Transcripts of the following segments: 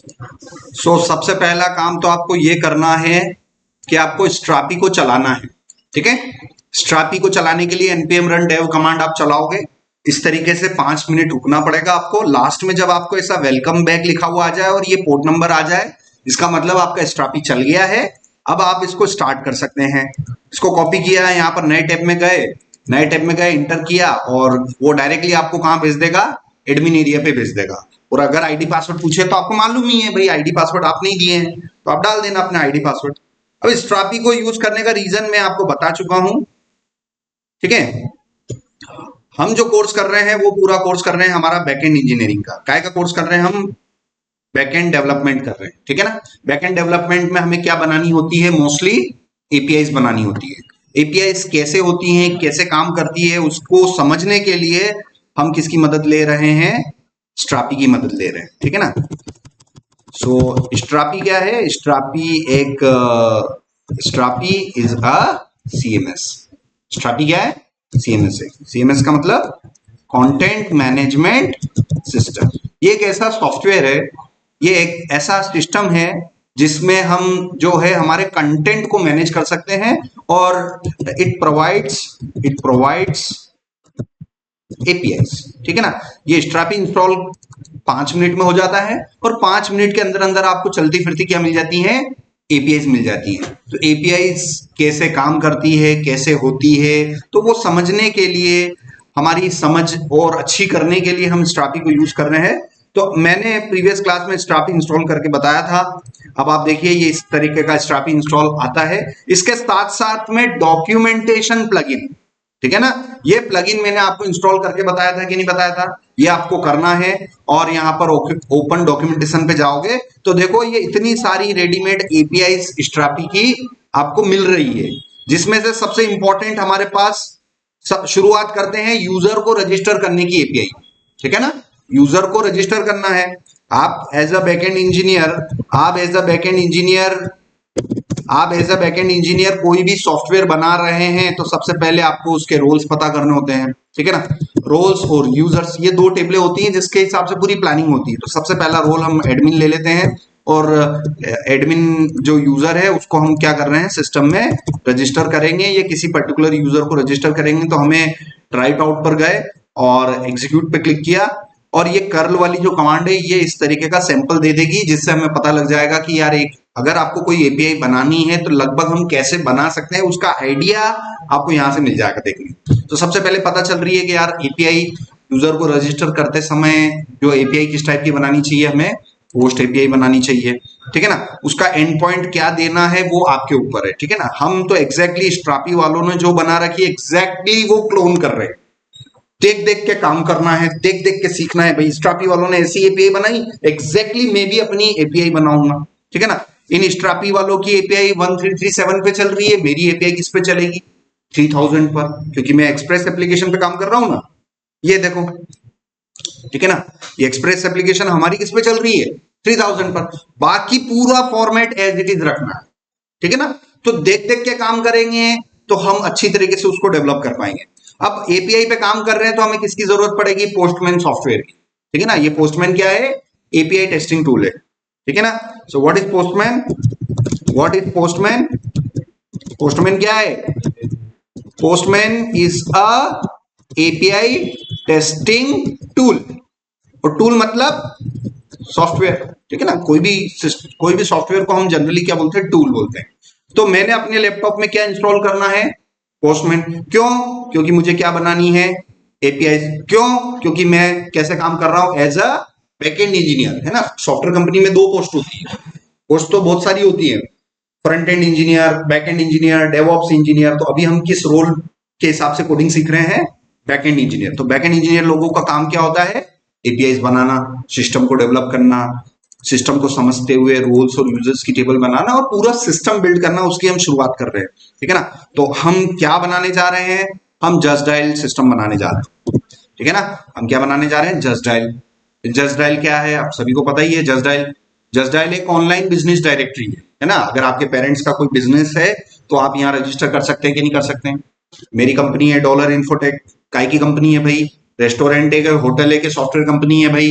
सबसे पहला काम तो आपको ये करना है कि आपको स्ट्रापी को चलाना है। ठीक है, स्ट्रापी को चलाने के लिए npm run dev कमांड आप चलाओगे। इस तरीके से 5 मिनट रुकना पड़ेगा आपको। लास्ट में जब आपको ऐसा वेलकम बैक लिखा हुआ आ जाए और ये पोर्ट नंबर आ जाए, इसका मतलब आपका स्ट्रापी चल गया है। अब आप इसको स्टार्ट कर सकते हैं। इसको कॉपी किया है, यहाँ पर नए टैब में गए, नए टैब में गए, इंटर किया और वो डायरेक्टली आपको कहाँ भेज देगा, एडमिन एरिया पे भेज देगा। और अगर आईडी पासवर्ड पूछे तो आपको मालूम ही है भाई, आईडी पासवर्ड आप नहीं दिए हैं तो आप डाल देना अपना आईडी पासवर्ड। अब स्ट्रापी को यूज करने का रीजन मैं आपको बता चुका हूं। ठीक है, हम जो कोर्स कर रहे हैं वो पूरा कोर्स कर रहे हैं हमारा बैकएंड इंजीनियरिंग का। काय का कोर्स कर रहे हैं हम? बैकएंड डेवलपमेंट कर रहे हैं। ठीक है ना, बैकएंड डेवलपमेंट में हमें क्या बनानी होती है? मोस्टली एपीआईज बनानी होती है। एपीआईज कैसे होती हैं, कैसे काम करती है, उसको समझने के लिए हम किसकी मदद ले रहे हैं? स्ट्रापी की मदद ले रहे हैं। ठीक है ना। स्ट्रापी क्या है? स्ट्रापी इज अ सीएमएस। स्ट्रापी क्या है? सीएमएस है। सीएमएस का मतलब कंटेंट मैनेजमेंट सिस्टम। ये एक ऐसा सॉफ्टवेयर है, ये एक ऐसा सिस्टम है जिसमें हम जो है हमारे कंटेंट को मैनेज कर सकते हैं और इट प्रोवाइड्स एपीआईज। ठीक है ना। ये स्ट्रापी इंस्टॉल 5 मिनट में हो जाता है और 5 मिनट के अंदर अंदर आपको चलती फिरती क्या मिल जाती है? एपीआईज मिल जाती है। तो एपीआईज कैसे काम करती है, कैसे होती है, तो वो समझने के लिए, हमारी समझ और अच्छी करने के लिए हम स्ट्रापी को यूज कर रहे हैं। तो मैंने प्रीवियस क्लास में स्ट्रापी इंस्टॉल करके बताया था। अब आप देखिए ये इस तरीके का स्ट्रापी इंस्टॉल आता है। इसके साथ साथ में डॉक्यूमेंटेशन प्लगइन, ठीक है ना, ये प्लगइन मैंने आपको इंस्टॉल करके बताया था कि नहीं बताया था? ये आपको करना है और यहां पर ओपन डॉक्यूमेंटेशन पे जाओगे तो देखो ये इतनी सारी रेडीमेड एपीआई स्ट्रापी की आपको मिल रही है, जिसमें से सबसे इंपॉर्टेंट हमारे पास शुरुआत करते हैं यूजर को रजिस्टर करने की एपीआई। ठीक है ना, यूजर को रजिस्टर करना है। आप एज अ बैकएंड इंजीनियर आप एज अ बैकएंड इंजीनियर कोई भी सॉफ्टवेयर बना रहे हैं तो सबसे पहले आपको उसके रोल्स पता करने होते हैं। ठीक है ना, रोल्स और यूजर्स, ये दो टेबलें होती हैं जिसके हिसाब से पूरी प्लानिंग होती है। तो सबसे पहला रोल हम एडमिन ले लेते हैं और एडमिन जो यूजर है उसको हम क्या कर रहे हैं, सिस्टम में रजिस्टर करेंगे। ये किसी पर्टिकुलर यूजर को रजिस्टर करेंगे तो हमें ट्राइट आउट पर गए और एग्जीक्यूट पे क्लिक किया और ये कर्ल वाली जो कमांड है ये इस तरीके का सैंपल दे देगी, जिससे हमें पता लग जाएगा कि यार एक अगर आपको कोई एपीआई बनानी है तो लगभग हम कैसे बना सकते हैं, उसका आइडिया आपको यहां से मिल जाएगा देखने। तो सबसे पहले पता चल रही है कि यार एपीआई यूजर को रजिस्टर करते समय जो एपीआई किस टाइप की बनानी चाहिए, हमें पोस्ट एपीआई बनानी चाहिए। ठीक है ना, उसका एंड पॉइंट क्या देना है वो आपके ऊपर है। ठीक है ना, हम तो एग्जैक्टली स्ट्रापी वालों ने जो बना रखी है एग्जैक्टली वो क्लोन कर रहे हैं। देख देख के काम करना है, देख देख के सीखना है। भाई स्ट्रापी वालों ने ऐसी एपीआई बनाई, एग्जैक्टली मैं भी अपनी एपीआई बनाऊंगा। ठीक है ना, इन स्ट्रापी वालों की एपीआई 1337 पे चल रही है, मेरी एपीआई किस पे चलेगी? 3000 पर, क्योंकि मैं एक्सप्रेस एप्लीकेशन पे काम कर रहा हूं ना। ये देखो, ठीक है ना, ये एक्सप्रेस एप्लीकेशन हमारी किस पे चल रही है? 3000 पर। बाकी पूरा फॉर्मेट एज इट इज रखना है। ठीक है ना, तो देख देख के काम करेंगे तो हम अच्छी तरीके से उसको डेवलप कर पाएंगे। अब एपीआई पे काम कर रहे हैं तो हमें किसकी जरूरत पड़ेगी? पोस्टमैन सॉफ्टवेयर की। ठीक है ना, ये पोस्टमैन क्या है? एपीआई टेस्टिंग टूल है। ठीक है ना, so what is postman? Postman क्या है? Postman is a API testing tool. और टूल मतलब सॉफ्टवेयर। ठीक है ना, कोई भी सॉफ्टवेयर को हम जनरली क्या बोलते हैं? टूल बोलते हैं। तो मैंने अपने लैपटॉप में क्या इंस्टॉल करना है? पोस्टमैन। क्यों? क्योंकि मुझे क्या बनानी है? एपीआई। क्यों? क्योंकि मैं कैसे काम कर रहा हूं? As a backend engineer. है ना, सॉफ्टवेयर कंपनी में 2 पोस्ट होती है। पोस्ट तो बहुत सारी होती है, front end engineer, back and engineer, DevOps engineer. तो अभी हम किस रोल के हिसाब से कोडिंग सीख रहे हैं? Back and engineer. तो बैक एंड इंजीनियर लोगों का काम क्या होता है? एपीआई बनाना, सिस्टम को डेवलप करना, सिस्टम को समझते हुए रूल्स और यूजर्स की टेबल बनाना और पूरा सिस्टम बिल्ड करना, उसकी हम शुरुआत कर रहे हैं। ठीक है ना, तो हम क्या बनाने जा रहे हैं? हम जस्ट डायल सिस्टम बनाने जा रहे हैं। ठीक है ना, हम क्या बनाने जा रहे हैं? Just dial. जस्ट डायल क्या है? आप सभी को पता ही है। जस्ट डायल एक ऑनलाइन बिजनेस डायरेक्टरी है ना। अगर आपके पेरेंट्स का कोई बिजनेस है तो आप यहाँ रजिस्टर कर सकते हैं कि नहीं कर सकते हैं? मेरी कंपनी है डॉलर इन्फोटेक, काय की कंपनी है भाई? रेस्टोरेंट है, होटल है, कि सॉफ्टवेयर कंपनी है भाई?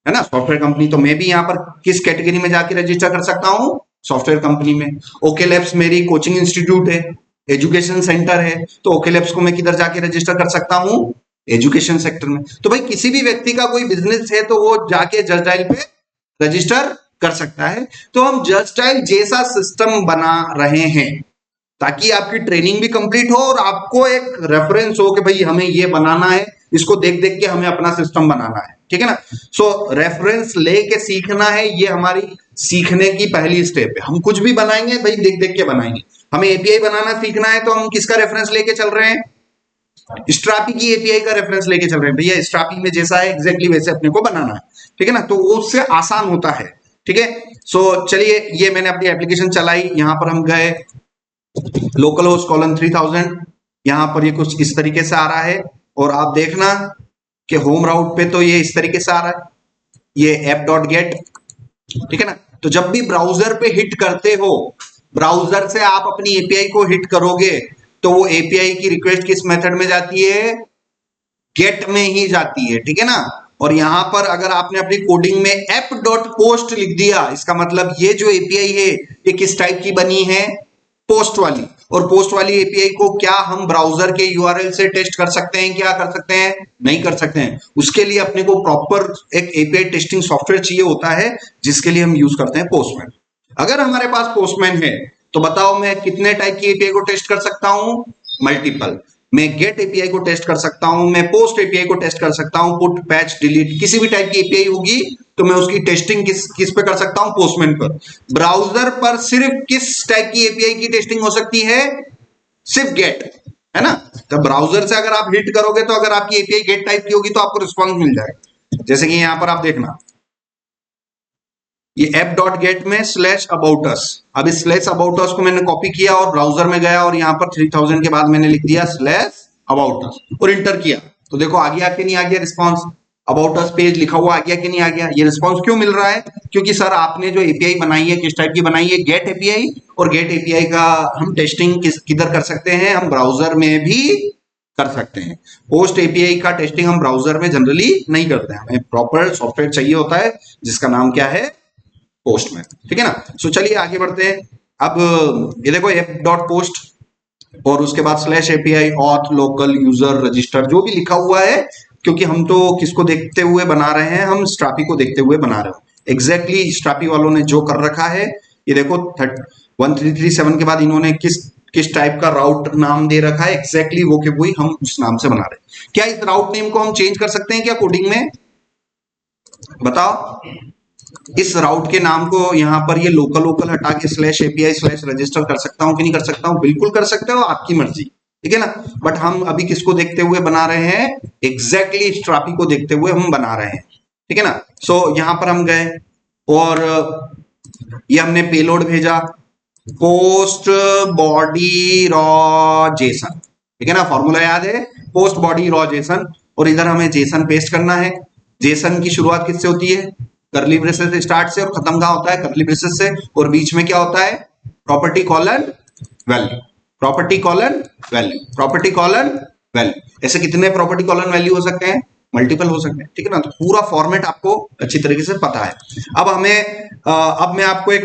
है ना, सॉफ्टवेयर कंपनी। तो मैं भी यहाँ पर किस कैटेगरी में जाके रजिस्टर कर सकता हूँ, सॉफ्टवेयर कंपनी में। ओके लैब्स मेरी कोचिंग इंस्टीट्यूट है, एजुकेशन सेंटर है, तो ओके लैब्स को मैं किधर जाके रजिस्टर कर सकता हूँ, एजुकेशन सेक्टर में। तो भाई किसी भी व्यक्ति का कोई बिजनेस है तो वो जाके जस्ट डायल पे रजिस्टर कर सकता है। तो हम जस्ट डायल जैसा सिस्टम बना रहे हैं ताकि आपकी ट्रेनिंग भी कंप्लीट हो और आपको एक रेफरेंस हो कि भाई हमें ये बनाना है, इसको देख देख के हमें अपना सिस्टम बनाना है, ठीक है ना। सो रेफरेंस लेके सीखना है, ये हमारी सीखने की पहली स्टेप है। हम कुछ भी बनाएंगे भाई देख देख के बनाएंगे। हमें एपीआई बनाना सीखना है तो हम किसका रेफरेंस लेके चल रहे हैं, स्ट्रापी की एपीआई का रेफरेंस लेके चल रहे हैं। भैया स्ट्रापी में जैसा है एग्जैक्टली वैसे अपने को बनाना है, ठीक है ना, तो उससे आसान होता है, ठीक है। सो चलिए, ये मैंने अपनी एप्लीकेशन चलाई, यहां पर हम गए लोकल होस्ट कॉलन 3000, यहां पर ये कुछ इस तरीके से आ रहा है। और आप देखना कि होम राउट पे तो ये इस तरीके से आ रहा है, ये app.get, ठीक है ना। तो जब भी ब्राउजर पे हिट करते हो, ब्राउजर से आप अपनी एपीआई को हिट करोगे तो वो एपीआई की रिक्वेस्ट किस मेथड में जाती है, गेट में ही जाती है, ठीक है ना। और यहां पर अगर आपने अपनी कोडिंग में app.post लिख दिया, इसका मतलब ये जो एपीआई है ये किस टाइप की बनी है, पोस्ट वाली। और पोस्ट वाली एपीआई को क्या हम ब्राउजर के यूआरएल से टेस्ट कर सकते हैं, क्या कर सकते हैं, नहीं कर सकते हैं। उसके लिए अपने को प्रॉपर एक एपीआई टेस्टिंग सॉफ्टवेयर चाहिए होता है, जिसके लिए हम यूज करते हैं पोस्टमैन। अगर हमारे पास पोस्टमैन है तो बताओ मैं कितने टाइप की एपीआई को टेस्ट कर सकता हूं, मल्टीपल। मैं गेट एपीआई को टेस्ट कर सकता हूं, मैं पोस्ट एपीआई को टेस्ट कर सकता हूं, पुट पैच डिलीट किसी भी टाइप की एपीआई होगी तो मैं उसकी टेस्टिंग किस पे कर सकता हूं, पोस्टमैन पर। ब्राउजर पर सिर्फ किस टाइप की एपीआई की टेस्टिंग हो सकती है, सिर्फ गेट, है ना। तो ब्राउजर से अगर आप हिट करोगे तो अगर आपकी एपीआई गेट टाइप की होगी तो आपको रिस्पॉन्स मिल जाएगा। जैसे कि यहां पर आप देखना, ये app.get में /aboutus, अब इस /aboutus को मैंने कॉपी किया और ब्राउजर में गया और यहां पर 3000 के बाद मैंने लिख दिया /aboutus और इंटर किया। तो देखो आ गया कि नहीं आ गया रिस्पॉन्स, अबाउटस पेज लिखा हुआ आ गया कि नहीं आ गया। ये रिस्पॉन्स क्यों मिल रहा है, क्योंकि सर आपने जो एपीआई बनाई है किस टाइप की बनाई है, गेट एपीआई। और गेट एपीआई का हम टेस्टिंग किधर कर सकते हैं, हम ब्राउजर में भी कर सकते हैं। पोस्ट एपीआई का टेस्टिंग हम ब्राउजर में जनरली नहीं करते हैं, हमें प्रॉपर सॉफ्टवेयर चाहिए होता है जिसका नाम क्या है, पोस्टमैन, ठीक है ना। सो चलिए आगे बढ़ते हैं। अब ये देखो app.post और उसके बाद /API auth local user register जो भी लिखा हुआ है, क्योंकि हम तो किसको देखते हुए बना रहे हैं, हम स्ट्रापी को देखते हुए बना रहे हैं। एग्जैक्टली स्ट्रापी वालों ने जो कर रखा है, ये देखो 1337 के बाद इन्होंने किस टाइप का राउट नाम दे रखा है, एग्जैक्टली वो के वही हम उस नाम से बना रहे हैं। क्या इस राउट नेम को हम चेंज कर सकते हैं क्या कोडिंग में, बताओ। इस राउट के नाम को यहाँ पर ये लोकल हटा के /API/रजिस्टर कर सकता हूँ कि नहीं कर सकता हूँ, बिल्कुल कर सकते हो, आपकी मर्जी, ठीक है ना। बट हम अभी किसको देखते हुए बना रहे हैं, एग्जैक्टली स्ट्रापी को देखते हुए हम बना रहे हैं, ठीक है ना। सो यहाँ पर हम गए और ये हमने पेलोड भेजा, पोस्ट बॉडी रॉ जेसन, ठीक है ना, फॉर्मूला याद है, पोस्ट बॉडी रॉ जेसन। और इधर हमें जेसन पेस्ट करना है। जेसन की शुरुआत किससे होती है, करली ब्रेसेस से स्टार्ट से, और खत्म कहां होता है, करली ब्रेसेस से, और बीच में क्या होता है, property colon value, property colon value, property colon value. ऐसे कितने प्रॉपर्टी कॉलन वैल्यू हो सकते हैं, मल्टीपल हो सकते हैं, ठीक है ना। तो पूरा फॉर्मेट आपको अच्छी तरीके से पता है। अब मैं आपको एक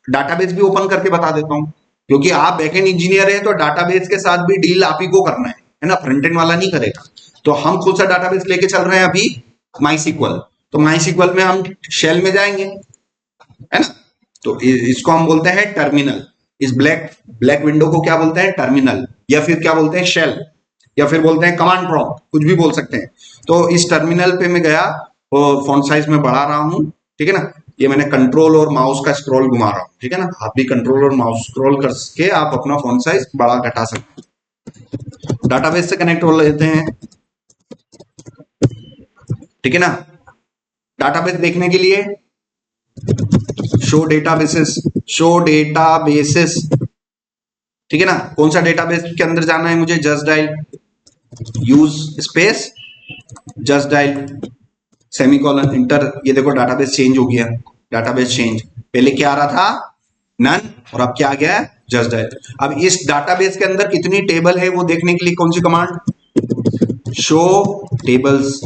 डाटाबेस भी ओपन करके बता देता हूं, क्योंकि आप बैकएंड इंजीनियर हैं तो डाटाबेस के साथ भी डील आप ही को करना है ना, फ्रंट एंड वाला नहीं करेगा। तो हम खुद सा डाटाबेस लेके चल रहे हैं अभी, माईसीक्वल। तो माईसीक्वल में हम शेल में जाएंगे, है ना। तो इसको हम बोलते हैं टर्मिनल। इस ब्लैक विंडो को क्या बोलते हैं, टर्मिनल, या फिर क्या बोलते हैं, शेल, या फिर बोलते हैं कमांड प्रॉम्प्ट, कुछ भी बोल सकते हैं। तो इस टर्मिनल पे मैं गया और फॉन्ट साइज में बढ़ा रहा हूं, ठीक है ना। ये मैंने कंट्रोल और माउस का स्क्रॉल घुमा रहा हूं, ठीक है ना। आप भी कंट्रोल और माउस स्क्रॉल करके आप अपना फॉन्ट साइज बड़ा घटा सकते हैं। डाटाबेस से कनेक्ट हो लेते हैं, ठीक है ना। डाटाबेस देखने के लिए शो डेटाबेसेस, ठीक है ना। कौन सा डेटाबेस के अंदर जाना है मुझे, just dial use space just dial semicolon inter. ये देखो डाटाबेस चेंज हो गया, डाटाबेस चेंज, पहले क्या आ रहा था, नन, और अब क्या आ गया, जस्ट डायल। अब इस डाटाबेस के अंदर कितनी टेबल है वो देखने के लिए कौन सी कमांड, शो टेबल्स,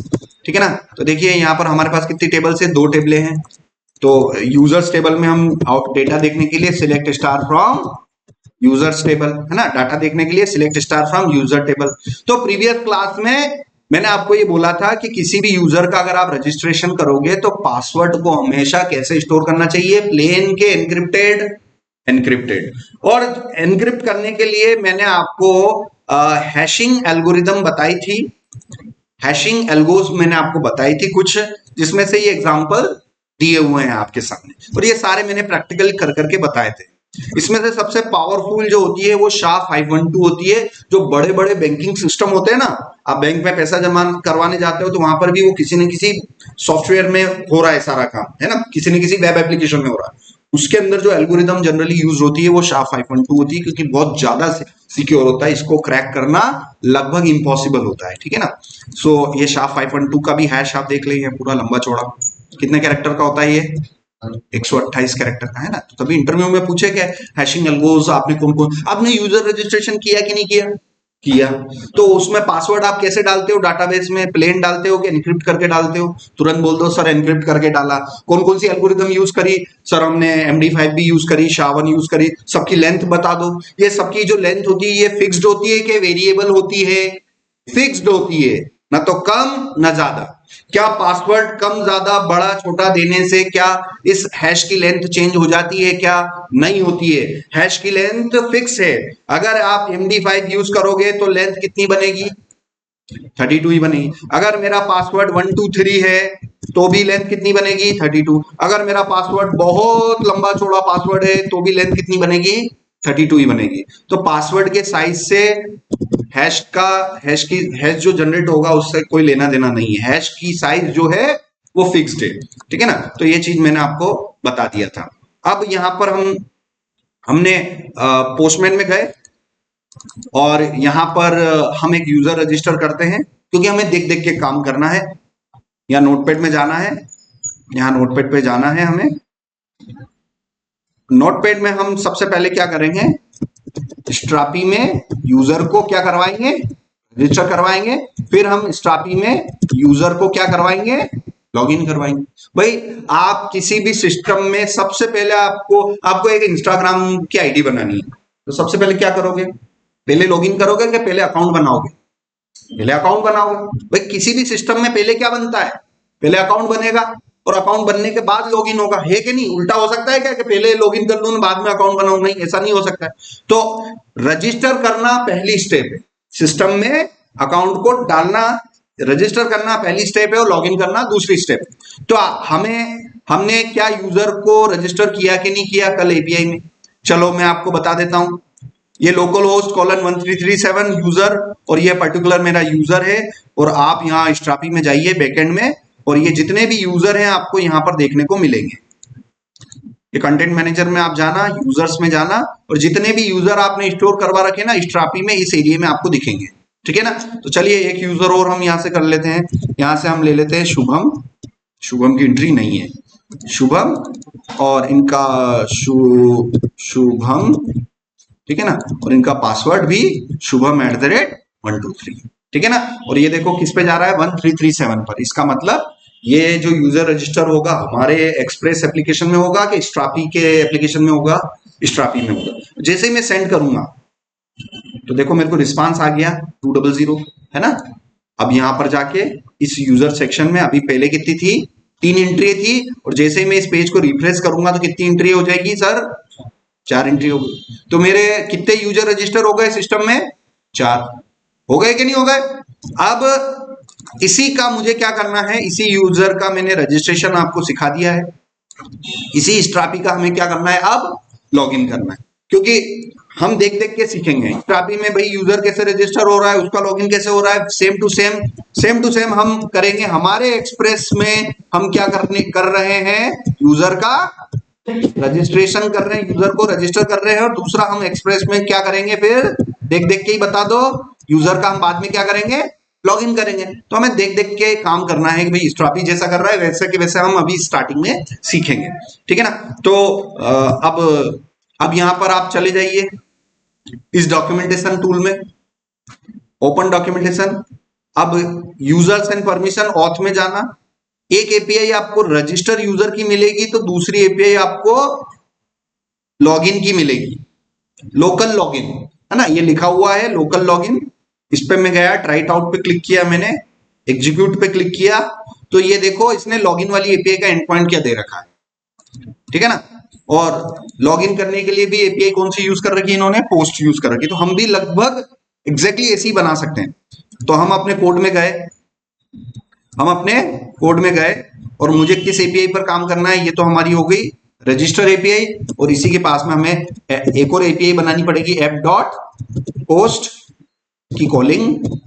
ठीक है ना। तो देखिए यहाँ पर हमारे पास कितनी टेबल्स है, 2 टेबलें हैं। तो यूजर्स टेबल में हम डेटा देखने के लिए select star from users table, है ना, डाटा देखने के लिए select star from user table. तो प्रीवियस क्लास में मैंने आपको ये बोला था कि किसी भी यूजर का अगर आप रजिस्ट्रेशन करोगे तो पासवर्ड को हमेशा कैसे स्टोर करना चाहिए, प्लेन के एनक्रिप्टेड, एनक्रिप्टेड। और एनक्रिप्ट करने के लिए मैंने आपको हैशिंग एल्गोरिदम बताई थी, हैशिंग एल्गोस मैंने आपको बताई थी कुछ, जिसमें से ये एग्जांपल दिए हुए हैं आपके सामने, और ये सारे मैंने प्रैक्टिकली कर करके बताए थे। इसमें से सबसे पावरफुल जो होती है वो SHA-512 होती है। जो बड़े बड़े बैंकिंग सिस्टम होते हैं ना, आप बैंक में पैसा जमा करवाने जाते हो तो वहां पर भी वो किसी न किसी सॉफ्टवेयर में हो रहा है सारा काम, है ना, किसी न किसी वेब एप्लीकेशन में हो रहा है। उसके अंदर जो एल्गोरिदम जनरली यूज होती है वो SHA-512 होती है, क्योंकि बहुत ज्यादा सिक्योर होता है, इसको क्रैक करना लगभग इम्पॉसिबल होता है, ठीक है ना। सो ये SHA-512 का भी हैश आप देख लेंगे, पूरा लंबा चौड़ा कितने कैरेक्टर का होता है ये, 128 कैरेक्टर का, है ना। तो तभी इंटरव्यू में पूछे क्या हैशिंग एल्गोस आपने कौन कौन, आपने यूजर रजिस्ट्रेशन किया कि नहीं किया, किया। तो उसमें पासवर्ड आप कैसे डालते हो, डाटाबेस में प्लेन डालते हो कि एनक्रिप्ट करके डालते हो, तुरंत बोल दो सर एनक्रिप्ट करके डाला। कौन कौन सी एल्गोरिदम यूज करी, सर हमने MD5 भी यूज करी, SHA-1 यूज करी। सबकी लेंथ बता दो, ये सबकी जो लेंथ होती है ये फिक्स्ड होती है कि वेरिएबल होती है, फिक्स्ड होती है, ना तो कम ना ज्यादा। क्या पासवर्ड कम ज्यादा बड़ा छोटा देने से क्या इस हैश की लेंथ चेंज हो जाती है, क्या नहीं होती है। हैश की लेंथ फिक्स है, अगर आप MD5 यूज करोगे तो लेंथ कितनी बनेगी, 32 ही बनेगी। अगर मेरा पासवर्ड 123 है तो भी लेंथ कितनी बनेगी, 32। अगर मेरा पासवर्ड बहुत लंबा चौड़ा पासवर्ड है तो भी लेंथ कितनी बनेगी, 32 ही बनेगी। तो पासवर्ड के साइज से हैश जो जनरेट होगा उससे कोई लेना देना नहीं है, हैश की साइज जो है वो फिक्स्ड है, ठीक है ना। तो ये चीज मैंने आपको बता दिया था। अब यहां पर हमने पोस्टमैन में गए और यहां पर हम एक यूजर रजिस्टर करते हैं, क्योंकि हमें देख देख के काम करना है। यहाँ नोटपैड में जाना है, यहाँ नोटपैड पे जाना है हमें। नोटपैड में हम सबसे पहले क्या करेंगे, स्ट्रापी में यूजर को क्या करवाएंगे, रजिस्टर करवाएंगे। फिर हम स्ट्रापी में यूजर को क्या करवाएंगे, लॉगिन करवाएंगे। भाई आप किसी भी सिस्टम में सबसे पहले आपको एक इंस्टाग्राम की आईडी बनानी है, तो सबसे पहले क्या करोगे, पहले लॉगिन करोगे कि पहले अकाउंट बनाओगे, पहले अकाउंट बनाओगे। भाई किसी भी सिस्टम में पहले क्या बनता है, पहले अकाउंट बनेगा और अकाउंट बनने के बाद लॉगिन होगा, है कि नहीं। उल्टा हो सकता है क्या कि पहले लॉगिन कर लूं बाद में अकाउंट बनाऊं, नहीं ऐसा नहीं हो सकता है। तो रजिस्टर करना पहली स्टेप है, सिस्टम में अकाउंट को डालना, रजिस्टर करना पहली स्टेप है और लॉगिन करना दूसरी स्टेप। तो हमने क्या यूजर को रजिस्टर किया कि नहीं किया कल एपीआई में, चलो मैं आपको बता देता हूं। ये लोकल होस्ट कॉलन 1337 यूजर, और ये पर्टिकुलर मेरा यूजर है। और आप यहाँ स्ट्रापी में जाइए बैकएंड में, और ये जितने भी यूजर हैं आपको यहाँ पर देखने को मिलेंगे। ये कंटेंट मैनेजर में आप जाना, यूजर्स में जाना, और जितने भी यूजर आपने स्टोर करवा रखे ना स्ट्रापी में, इस एरिया में आपको दिखेंगे, ठीक है ना। तो चलिए एक यूजर और हम यहाँ से कर लेते हैं, यहाँ से हम ले लेते हैं शुभम। शुभम की एंट्री नहीं है, शुभम, और इनका शुभम, ठीक है ना, और इनका पासवर्ड भी शुभम @123, ठीक है ना। और ये देखो किस पे जा रहा है, 1337 पर। इसका मतलब ये जो यूजर रजिस्टर होगा हमारे एक्सप्रेस एप्लीकेशन में होगा कि स्ट्रापी के एप्लीकेशन में होगा, स्ट्रापी में होगा। जैसे ही मैं सेंड करूंगा तो देखो मेरे को रिस्पांस आ गया 200, है ना। अब यहां पर जाके इस यूजर सेक्शन में अभी पहले कितनी थी, 3 एंट्री थी, और जैसे ही मैं इस पेज को रिफ्रेश करूंगा तो कितनी एंट्री हो जाएगी सर, 4 एंट्री हो गई। तो मेरे कितने यूजर रजिस्टर हो गए सिस्टम में, 4 हो गए कि नहीं हो गए। अब इसी का मुझे क्या करना है, इसी यूजर का मैंने रजिस्ट्रेशन आपको सिखा दिया है, इसी स्ट्रापी का हमें क्या करना है, अब लॉगिन करना है। क्योंकि हम देख देख के सीखेंगे स्ट्रापी में भाई यूजर कैसे रजिस्टर हो रहा है, उसका लॉगिन कैसे हो रहा है, सेम टू सेम हम करेंगे। हमारे एक्सप्रेस में हम क्या कर रहे हैं, यूजर का रजिस्ट्रेशन कर रहे हैं, यूजर को रजिस्टर कर रहे हैं। और दूसरा हम एक्सप्रेस में क्या करेंगे, फिर देख देख के ही बता दो, यूजर का हम बाद में क्या करेंगे, लॉगिन करेंगे। तो हमें देख देख के काम करना है कि भाई स्ट्रापी जैसा कर रहा है वैसे के वैसे हम अभी स्टार्टिंग में सीखेंगे, ठीक है ना। तो अब यहां पर आप चले जाइए इस डॉक्यूमेंटेशन टूल में, ओपन डॉक्यूमेंटेशन, अब यूजर्स एंड परमिशन ऑथ में जाना, एक एपीआई आपको रजिस्टर यूजर की मिलेगी तो दूसरी एपीआई आपको लॉगिन की मिलेगी, लोकल लॉगिन, है ना, ये लिखा हुआ है लोकल लॉगिन। इस पे मैं गया, ट्राइट आउट पे क्लिक किया मैंने, एग्जीक्यूट पे क्लिक किया, तो ये देखो इसने लॉगिन वाली एपीआई का एंड पॉइंट क्या दे रखा है, ठीक है ना। और लॉगिन करने के लिए भी एपीआई कौन सी यूज कर रखी है इन्होंने, पोस्ट यूज कर रखी है। तो हम भी लगभग एग्जैक्टली ऐसे ही बना सकते हैं। तो हम अपने कोड में गए, हम अपने कोड में गए और मुझे किस एपीआई पर काम करना है, ये तो हमारी हो गई रजिस्टर एपीआई। और इसी के पास में हमें एक और एपीआई बनानी पड़ेगी, ऐप डॉट पोस्ट की कॉलिंग।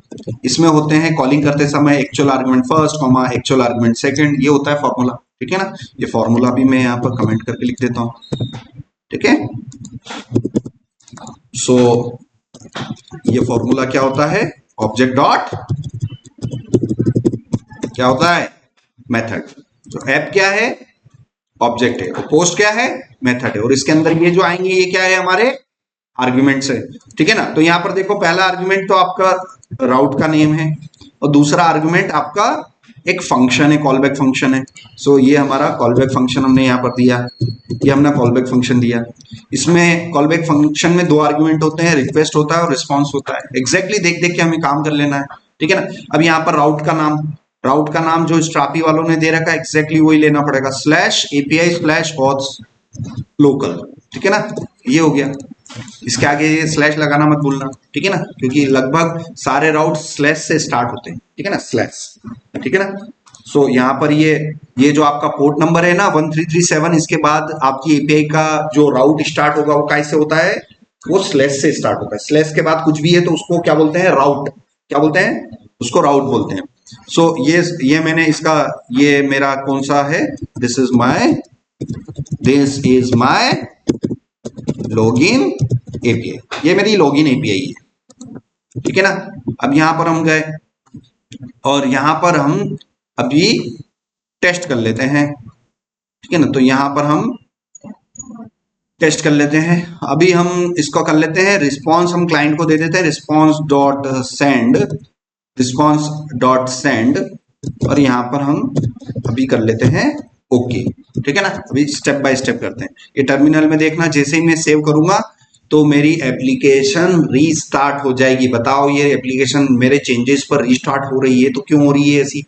इसमें होते हैं कॉलिंग करते समय actual argument first comma actual argument second, ये होता है फॉर्मूला, ठीक है ना। ये फॉर्मूला भी मैं यहाँ पर कमेंट करके लिख देता हूँ, ठीक है। सो ये फॉर्मूला क्या होता है, ऑब्जेक्ट डॉट क्या होता है, मेथड। तो ऐप क्या है, ऑब्जेक्ट है, और पोस्ट क्या है, मेथड है। और इसके अंदर ये जो आएंगे ये क्या है, हमारे आर्ग्यूमेंट्स है, ठीक है ना। तो यहां पर देखो पहला आर्ग्यूमेंट तो आपका राउट का नेम है और दूसरा आर्ग्यूमेंट आपका एक फंक्शन है, कॉलबैक फंक्शन है। सो ये हमारा कॉलबैक फंक्शन हमने यहाँ पर दिया, ये हमने कॉलबैक फंक्शन दिया। इसमें कॉलबैक फंक्शन में दो आर्ग्यूमेंट होते हैं, रिक्वेस्ट होता है और रिस्पॉन्स होता है। एग्जैक्टली देख देख के हमें काम कर लेना है, ठीक है ना। अब यहाँ पर राउट का नाम जो स्ट्रापी वालों ने दे रखा है एग्जैक्टली वही लेना पड़ेगा, स्लैश एपीआई स्लैश ऑथ्स लोकल, ठीक है ना। ये हो गया, इसके आगे ये स्लैश लगाना मत भूलना, ठीक है ना, क्योंकि लगभग सारे राउट स्लैश से स्टार्ट होते हैं, ठीक है ना, स्लैश, ठीक है ना। सो यहाँ पर ये जो आपका पोर्ट नंबर है ना 1337, इसके बाद आपकी एपीआई का जो राउट स्टार्ट होगा वो कैसे होता है, वो स्लैश से स्टार्ट होता है। स्लैश के बाद कुछ भी है तो उसको क्या बोलते हैं, राउट, क्या बोलते हैं, उसको राउट बोलते हैं। सो ये मैंने इसका, ये मेरा कौन सा है, this is my login API, ये मेरी लॉगिन एपीआई है, ठीक है ना। अब यहां पर हम गए और यहां पर हम अभी टेस्ट कर लेते हैं, ठीक है ना। तो यहां पर हम टेस्ट कर लेते हैं, अभी हम इसको कर लेते हैं रिस्पॉन्स, हम क्लाइंट को दे देते हैं रिस्पॉन्स डॉट सेंड और यहां पर हम अभी कर लेते हैं ओके, ठीक है ना। अभी स्टेप बाय स्टेप करते हैं। ये टर्मिनल में देखना, जैसे ही मैं सेव करूंगा तो मेरी एप्लीकेशन रीस्टार्ट हो जाएगी। बताओ ये एप्लीकेशन मेरे चेंजेस पर रीस्टार्ट हो रही है तो क्यों हो रही है ऐसी,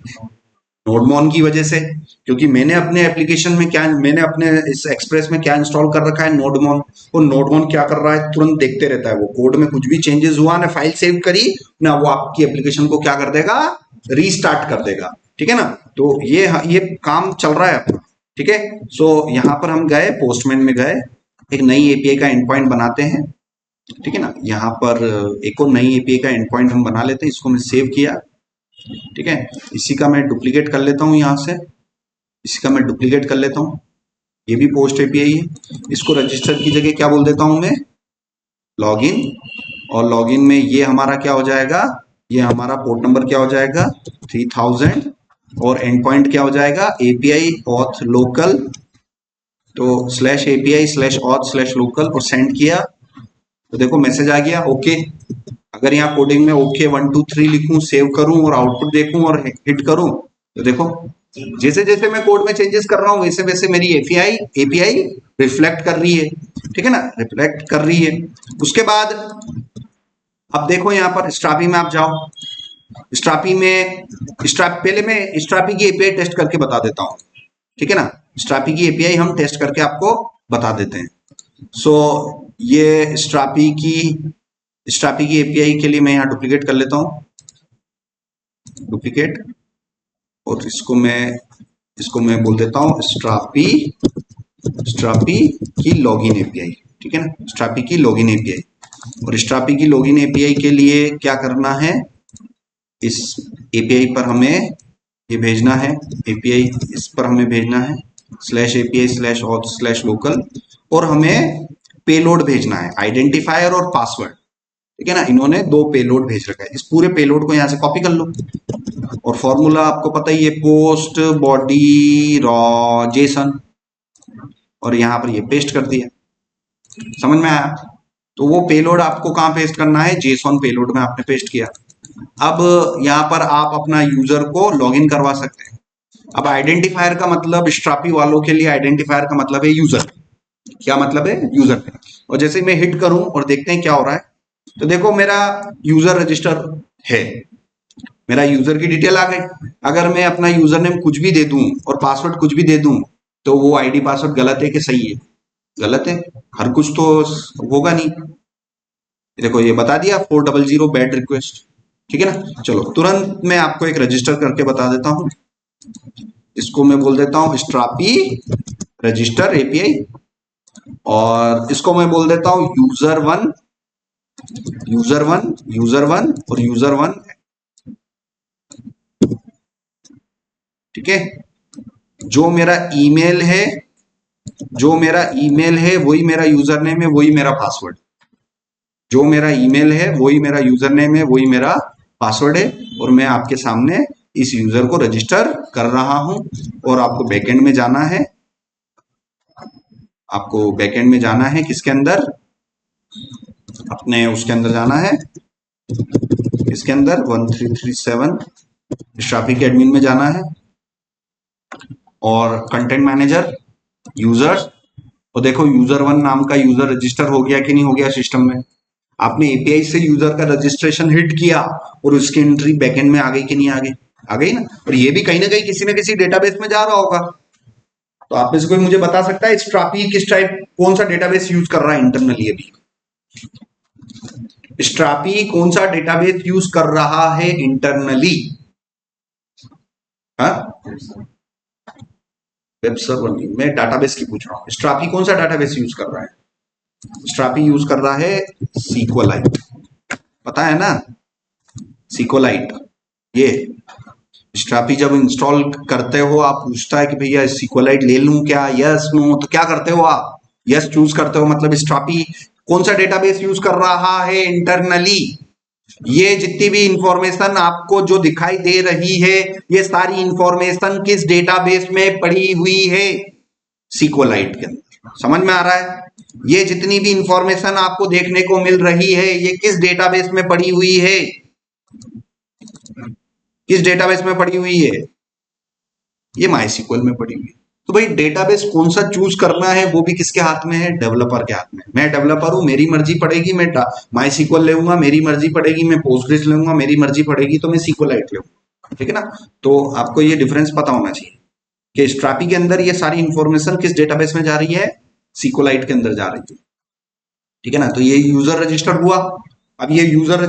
नोडमॉन की वजह से, क्योंकि मैंने अपने एप्लीकेशन में क्या, मैंने अपने इस एक्सप्रेस में क्या इंस्टॉल कर रखा है, नोडमॉन। वो नोडमॉन क्या कर रहा है, तुरंत देखते रहता है, वो कोड में कुछ भी चेंजेस हुआ ना, फाइल सेव करी ना, वो आपकी एप्लीकेशन को क्या कर देगा, रीस्टार्ट कर देगा, ठीक है ना। तो ये काम चल रहा है अपना, ठीक है। सो यहाँ पर हम गए, पोस्टमैन में गए, एक नई एपीआई का एंड पॉइंट बनाते हैं, ठीक है ना। यहाँ पर एक और नई एपीआई का एंड पॉइंट हम बना लेते हैं, इसको मैं सेव किया, ठीक है। इसी का मैं डुप्लीकेट कर लेता हूँ यहाँ से, इसी का मैं डुप्लीकेट कर लेता हूँ, ये भी पोस्ट एपीआई है। इसको रजिस्टर की जगह क्या बोल देता हूँ मैं, लॉगिन। और लॉगिन में ये हमारा क्या हो जाएगा, ये हमारा पोर्ट नंबर क्या हो जाएगा 3000 और एंड पॉइंट क्या हो जाएगा एपीआई ऑथ लोकल। तो slash API slash auth slash local और सेंड किया तो देखो मैसेज आ गया ओके। अगर यहाँ कोडिंग में ओके 1 2 3 लिखूं, सेव करूं और आउटपुट देखूं और हिट करूं तो देखो जैसे जैसे मैं कोड में चेंजेस कर रहा हूं वैसे वैसे मेरी एपीआई रिफ्लेक्ट कर रही है, ठीक है ना, रिफ्लेक्ट कर रही है। उसके बाद अब देखो यहाँ पर स्ट्रापी में आप जाओ, स्ट्रापी में पहले मैं स्ट्रापी की एपीआई टेस्ट करके बता देता हूँ, ठीक है ना। स्ट्रापी की एपीआई हम टेस्ट करके आपको बता देते हैं। सो ये स्ट्रापी की एपीआई के लिए मैं यहाँ डुप्लीकेट कर लेता हूँ, डुप्लीकेट, और इसको मैं बोल देता हूँ स्ट्रापी की लॉगिन एपीआई, ठीक है ना, स्ट्रापी की लॉगिन एपीआई। और स्ट्रापी की लॉगिन एपीआई के लिए क्या करना है, इस एपीआई पर हमें ये भेजना है, एपीआई इस पर हमें भेजना है slash API slash auth slash local, और हमें पेलोड भेजना है, आइडेंटिफायर और पासवर्ड, ठीक है ना। इन्होंने दो पेलोड भेज रखा है, इस पूरे पेलोड को यहाँ से कॉपी कर लो और फॉर्मूला आपको पता ही है, पोस्ट बॉडी रॉ जेसन, और यहाँ पर ये पेस्ट कर दिया, समझ में आया। तो वो पेलोड आपको कहाँ पेस्ट करना है, जेसॉन पेलोड में आपने पेस्ट किया, अब यहाँ पर आप अपना यूजर को लॉगिन करवा सकते हैं। अब आइडेंटिफायर का मतलब, स्ट्रापी वालों के लिए आइडेंटिफायर का मतलब है यूजर। क्या मतलब है? यूजर। और जैसे मैं हिट करूं और देखते हैं क्या हो रहा है, तो देखो मेरा यूजर रजिस्टर है, मेरा यूजर की डिटेल आ गई। अगर मैं अपना यूजर नेम कुछ भी दे दूं और पासवर्ड कुछ भी दे दूं, तो वो आईडी पासवर्ड गलत है कि सही है? गलत है। हर कुछ तो होगा नहीं। देखो ये बता दिया 400 बैड रिक्वेस्ट। ठीक है ना? चलो तुरंत मैं आपको एक रजिस्टर करके बता देता हूं। इसको मैं बोल देता हूं स्ट्रापी रजिस्टर एपीआई, और इसको मैं बोल देता हूं user one, user one, user one और यूजर वन। ठीक है? जो मेरा ईमेल है, जो मेरा ईमेल है वही मेरा यूजर नेम है, वही मेरा पासवर्ड। जो मेरा ईमेल है वही मेरा यूजर नेम है, वही मेरा पासवर्ड है। और मैं आपके सामने इस यूजर को रजिस्टर कर रहा हूं। और आपको बैकएंड में जाना है, आपको बैकएंड में जाना है किसके अंदर? अपने उसके अंदर जाना है, इसके अंदर 1337 ट्रैफिक एडमिन में जाना है, और कंटेंट मैनेजर, यूजर्स। और देखो यूजर वन नाम का यूजर रजिस्टर हो गया कि नहीं हो गया सिस्टम में? आपने एपीआई से यूजर का रजिस्ट्रेशन हिट किया और उसकी एंट्री बैकएंड में आ गई कि नहीं आ गई? आ गई ना? और ये भी कहीं ना कहीं किसी न किसी डेटाबेस में जा रहा होगा। तो आप में से कोई मुझे बता सकता है स्ट्रापी किस टाइप, कौन सा डेटाबेस यूज कर रहा है इंटरनली? अभी स्ट्रापी कौन सा डेटाबेस यूज कर रहा है इंटरनली? हाँ, वेब सर्वर नहीं, मैं डाटाबेस की पूछ रहा हूँ। स्ट्रापी कौन सा डाटाबेस यूज कर रहा है? स्ट्रापी यूज कर रहा है सीक्वलाइट। पता है ना सीक्वलाइट? ये स्ट्रापी जब इंस्टॉल करते हो, आप पूछता है कि भैया सीक्वलाइट ले लूं क्या, यस नो, तो क्या करते हो आप? यस चूज करते हो। मतलब स्ट्रापी कौन सा डेटाबेस यूज कर रहा है इंटरनली? ये जितनी भी इंफॉर्मेशन आपको जो दिखाई दे रही है, ये सारी इंफॉर्मेशन किस डेटाबेस में पड़ी हुई है? सीक्वलाइट के अंदर। समझ में आ रहा है? ये जितनी भी इंफॉर्मेशन आपको देखने को मिल रही है, ये किस डेटाबेस में पड़ी हुई है? किस डेटाबेस में पड़ी हुई है? ये माइस्क्ल में पड़ी हुई है। तो भाई डेटाबेस कौन सा चूज करना है वो भी किसके हाथ में है? डेवलपर के हाथ में। मैं डेवलपर हूं, मेरी मर्जी पड़ेगी मैं माइस्क्ल लेऊंगा, मेरी मर्जी पड़ेगी मैं पोस्टग्रेस लेऊंगा, मेरी मर्जी पड़ेगी तो मैं सीक्वलाइट लेऊंगा। ठीक है ना? तो आपको ये डिफरेंस पता होना चाहिए कि स्ट्रापी के अंदर ये सारी इंफॉर्मेशन किस डेटाबेस में जा रही है? सीक्वलाइट के अंदर जा रही है। ठीक है ना? तो ये यूजर रजिस्टर हुआ। अब ये यूजर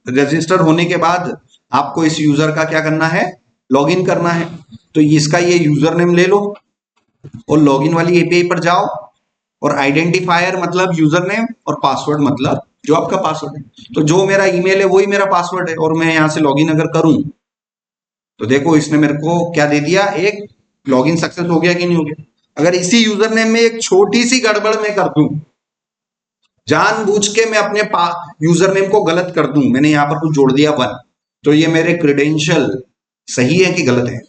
रजिस्टर होने के बाद आपको इस यूजर का क्या करना है? लॉगिन करना है। तो इसका ये यूजर नेम ले लो और लॉगिन वाली एपीआई पर जाओ, और आइडेंटिफायर मतलब यूजर नेम और पासवर्ड मतलब जो आपका पासवर्ड है। तो जो मेरा ईमेल है वही मेरा पासवर्ड है, और मैं यहां से लॉगिन अगर करूं तो देखो इसने मेरे को क्या दे दिया, एक लॉगिन सक्सेस हो गया कि नहीं हो गया। अगर इसी यूजर नेम में एक छोटी सी गड़बड़ मैं कर दूं, जानबूझ के मैं अपने यूजर नेम को गलत कर दूं, मैंने यहां पर कुछ जोड़ दिया वन, तो ये मेरे क्रेडेंशियल सही है कि गलत है?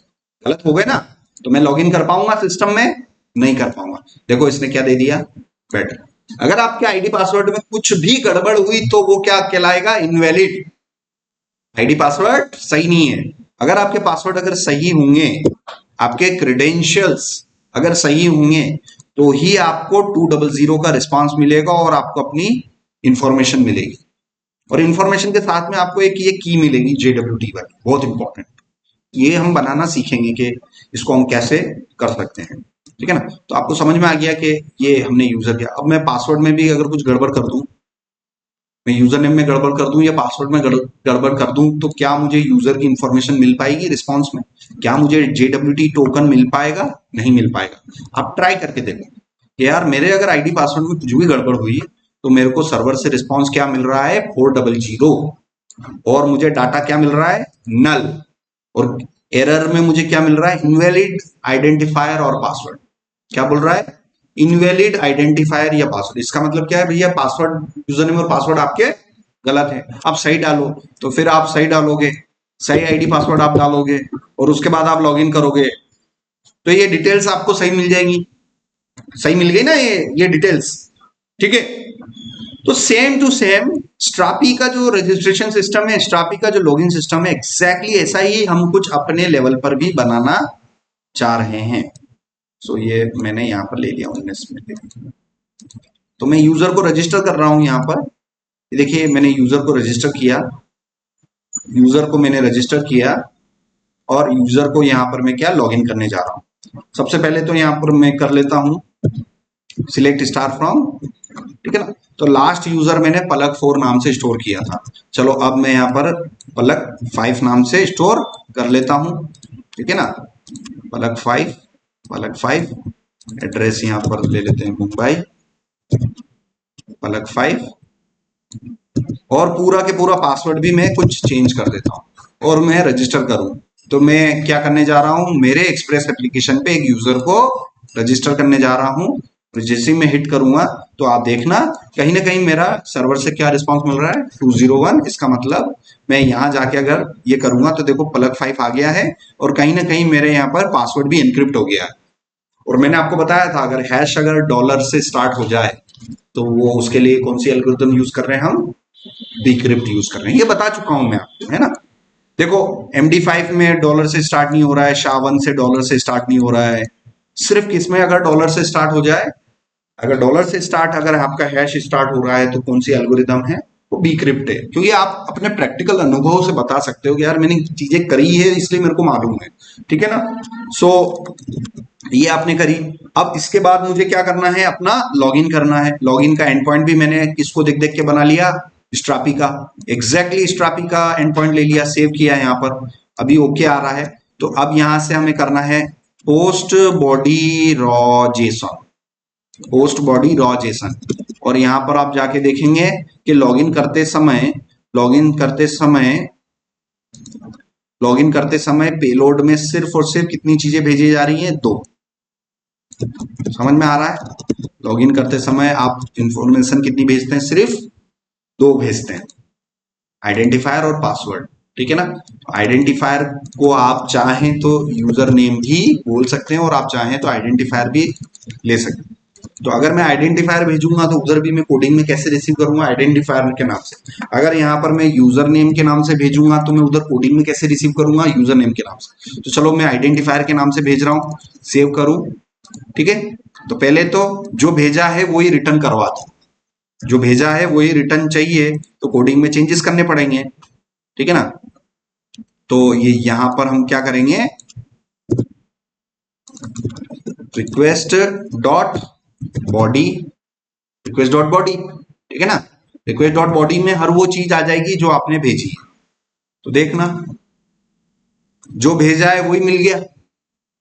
गलत हो गए ना? तो मैं लॉगिन कर पाऊंगा सिस्टम में? नहीं कर पाऊंगा। देखो इसने क्या दे दिया, बेटर। अगर आपके आईडी पासवर्ड में कुछ भी गड़बड़ हुई तो वो क्या कहलाएगा? इनवैलिड। आईडी पासवर्ड सही नहीं है। अगर आपके पासवर्ड अगर सही होंगे, आपके क्रेडेंशियल्स अगर सही होंगे, तो ही आपको 200 का रिस्पांस मिलेगा और आपको अपनी इंफॉर्मेशन मिलेगी। और इंफॉर्मेशन के साथ में आपको एक ये की मिलेगी JWT वाली, बहुत इंपॉर्टेंट। ये हम बनाना सीखेंगे कि इसको हम कैसे कर सकते हैं। ठीक है ना? तो आपको समझ में आ गया कि ये हमने यूजर किया। अब मैं पासवर्ड में भी अगर कुछ गड़बड़ कर दूं, मैं यूजर नेम में गड़बड़ कर दूं या पासवर्ड में गड़बड़ कर दूं, तो क्या मुझे यूजर की इंफॉर्मेशन मिल पाएगी रिस्पॉन्स में? क्या मुझे JWT टोकन मिल पाएगा? नहीं मिल पाएगा। आप ट्राई करके देखो कि यार मेरे अगर आईडी पासवर्ड में कुछ भी गड़बड़ हुई तो मेरे को सर्वर से रिस्पॉन्स क्या मिल रहा है? 400, और मुझे डाटा क्या मिल रहा है? नल। और एरर में मुझे क्या मिल रहा है? इनवैलिड आइडेंटिफायर और पासवर्ड। क्या बोल रहा है? इनवैलिड आइडेंटिफायर या पासवर्ड। इसका मतलब क्या है भैया? पासवर्ड, यूजर नेम और पासवर्ड आपके गलत है। आप सही डालो, तो फिर आप सही डालोगे, सही आईडी पासवर्ड आप डालोगे और उसके बाद आप लॉगिन करोगे, तो ये डिटेल्स आपको सही मिल जाएंगी। सही मिल गई ना ये डिटेल्स? ठीक है? तो सेम टू सेम स्ट्रापी का जो रजिस्ट्रेशन सिस्टम है, स्ट्रापी का जो लॉगिन सिस्टम है, एग्जैक्टली ऐसा ही हम कुछ अपने लेवल पर भी बनाना चाह रहे हैं। सो ये मैंने यहाँ पर ले लिया 19 में। तो मैं यूजर को रजिस्टर कर रहा हूं यहाँ पर। देखिए मैंने यूजर को रजिस्टर किया, यूजर को मैंने रजिस्टर किया और यूजर को यहाँ पर मैं क्या लॉगिन करने जा रहा हूँ। सबसे पहले तो यहाँ पर मैं कर लेता हूँ सिलेक्ट स्टार फ्रॉम, ठीक है ना। तो लास्ट यूजर मैंने पलक 4 नाम से स्टोर किया था। चलो अब मैं यहाँ पर पलक 5 नाम से स्टोर कर लेता हूँ, ठीक है ना। पलक 5 एड्रेस यहाँ पर ले लेते हैं मुंबई, पलक 5 और पूरा के पूरा पासवर्ड भी मैं कुछ चेंज कर देता हूँ और मैं रजिस्टर करूँ। तो मैं क्या करने जा रहा हूँ, मेरे एक्सप्रेस एप्लीकेशन पे एक यूजर को रजिस्टर करने जा रहा हूँ। जैसे ही मैं हिट करूंगा तो आप देखना कहीं ना कहीं मेरा सर्वर से क्या रिस्पांस मिल रहा है, 201। इसका मतलब मैं यहाँ जाके अगर ये करूंगा तो देखो पलक 5 आ गया है और कहीं ना कहीं मेरे यहाँ पर पासवर्ड भी एनक्रिप्ट हो गया है। और मैंने आपको बताया था अगर हैश अगर डॉलर से स्टार्ट हो जाए तो वो उसके लिए कौन सी एल्गोरिथम यूज कर रहे हैं, हम डिक्रिप्ट यूज कर रहे हैं। ये बता चुका हूं मैं आपको, है ना। देखो MD5 में डॉलर से स्टार्ट नहीं हो रहा है, SHA-1 से डॉलर से स्टार्ट नहीं हो रहा है। सिर्फ किसमें अगर डॉलर से स्टार्ट हो जाए, अगर डॉलर से स्टार्ट अगर आपका हैश स्टार्ट हो रहा है तो कौन सी एल्गोरिदम है, वो बीक्रिप्ट है। क्योंकि आप अपने प्रैक्टिकल अनुभव से बता सकते हो कि यार मैंने चीजें करी है इसलिए मेरे को मालूम है, ठीक है ना। सो ये आपने करी। अब इसके बाद मुझे क्या करना है, अपना लॉगिन करना है। लॉगिन का एंड पॉइंट भी मैंने किसको देख देख के बना लिया, स्ट्रापी का। एग्जैक्टली स्ट्रापी का एंड पॉइंट ले लिया, सेव किया यहाँ पर, अभी ओके आ रहा है। तो अब यहां से हमें करना है post body raw Jason, post body raw Jason. और यहां पर आप जाके देखेंगे कि लॉगिन करते समय पेलोड में सिर्फ और सिर्फ कितनी चीजें भेजी जा रही हैं, 2। समझ में आ रहा है। लॉगिन करते समय आप इंफॉर्मेशन कितनी भेजते हैं, सिर्फ 2 भेजते हैं, आइडेंटिफायर और पासवर्ड, ठीक है ना। आइडेंटिफायर को आप चाहें तो यूजर नेम भी बोल सकते हैं और आप चाहें तो आइडेंटिफायर भी ले सकते हैं। तो अगर मैं आइडेंटिफायर भेजूंगा तो उधर भी मैं कोडिंग में कैसे रिसीव करूंगा, आइडेंटिफायर के नाम से। अगर यहाँ पर मैं यूजर नेम के नाम से भेजूंगा तो मैं उधर कोडिंग में कैसे रिसीव करूंगा, यूजर नेम के नाम से। तो चलो मैं आइडेंटिफायर के नाम से भेज रहा हूँ, सेव करूं, ठीक है। तो पहले तो जो भेजा है वही रिटर्न करवा दो, जो भेजा है वही रिटर्न चाहिए, तो कोडिंग में चेंजेस करने पड़ेंगे, ठीक है ना। तो ये यहां पर हम क्या करेंगे, रिक्वेस्ट डॉट बॉडी, ठीक है ना। रिक्वेस्ट डॉट बॉडी में हर वो चीज आ जाएगी जो आपने भेजी है। तो देखना जो भेजा है वही मिल गया,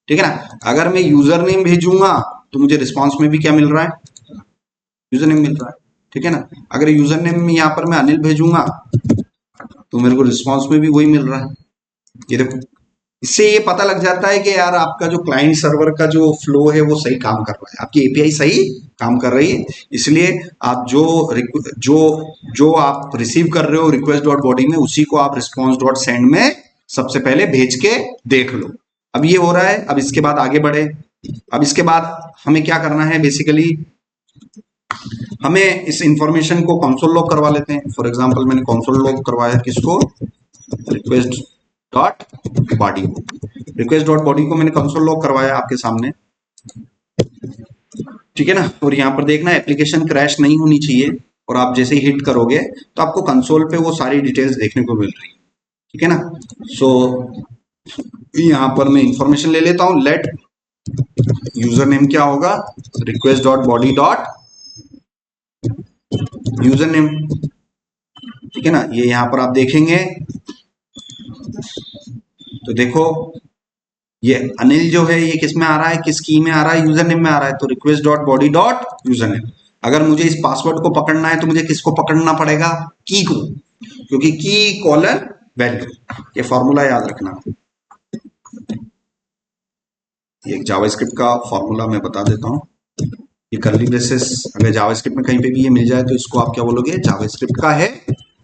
ठीक है ना। अगर मैं यूजर नेम भेजूंगा तो मुझे रिस्पॉन्स में भी क्या मिल रहा है, यूजर नेम मिल रहा है, ठीक है ना। अगर यूजर नेम में यहाँ पर मैं अनिल भेजूंगा तो मेरे को रिस्पॉन्स में भी वही मिल रहा है। ये देखो, इससे ये पता लग जाता है कि यार आपका जो क्लाइंट सर्वर का जो फ्लो है वो सही काम कर रहा है, आपकी एपीआई सही काम कर रही है। इसलिए आप जो आप रिसीव कर रहे हो रिक्वेस्ट डॉट बॉडी में, उसी को आप रिस्पॉन्स डॉट सेंड में सबसे पहले भेज के देख लो। अब ये हो रहा है, अब इसके बाद आगे बढ़े। अब इसके बाद हमें क्या करना है, बेसिकली हमें इस इंफॉर्मेशन को कंसोल लॉग करवा लेते हैं। फॉर एग्जांपल मैंने कंसोल लॉग करवाया किसको, रिक्वेस्ट डॉट बॉडी को। रिक्वेस्ट डॉट बॉडी को मैंने कंसोल लॉग करवाया आपके सामने, ठीक है ना। और यहाँ पर देखना एप्लीकेशन क्रैश नहीं होनी चाहिए, और आप जैसे ही हिट करोगे तो आपको कंसोल पे वो सारी डिटेल्स देखने को मिल रही है, ठीक है ना। सो यहाँ पर मैं इंफॉर्मेशन ले लेता हूं, लेट यूजर नेम क्या होगा, request dot body dot user name, ठीक है ना। ये यहां पर आप देखेंगे तो देखो ये अनिल जो है ये किस में आ रहा है, किस की में आ रहा है, यूजर नेम में आ रहा है। तो request dot body dot user name. अगर मुझे इस पासवर्ड को पकड़ना है तो मुझे किसको पकड़ना पड़ेगा, की को, क्योंकि की कॉलन वैल्यू, ये फॉर्मूला याद रखना। ये जावास्क्रिप्ट का फॉर्मूला मैं बता देता हूँ। ये कर्ली ब्रेसेस अगर जावास्क्रिप्ट में कहीं पे भी ये मिल जाए तो इसको आप क्या बोलोगे, जावास्क्रिप्ट का है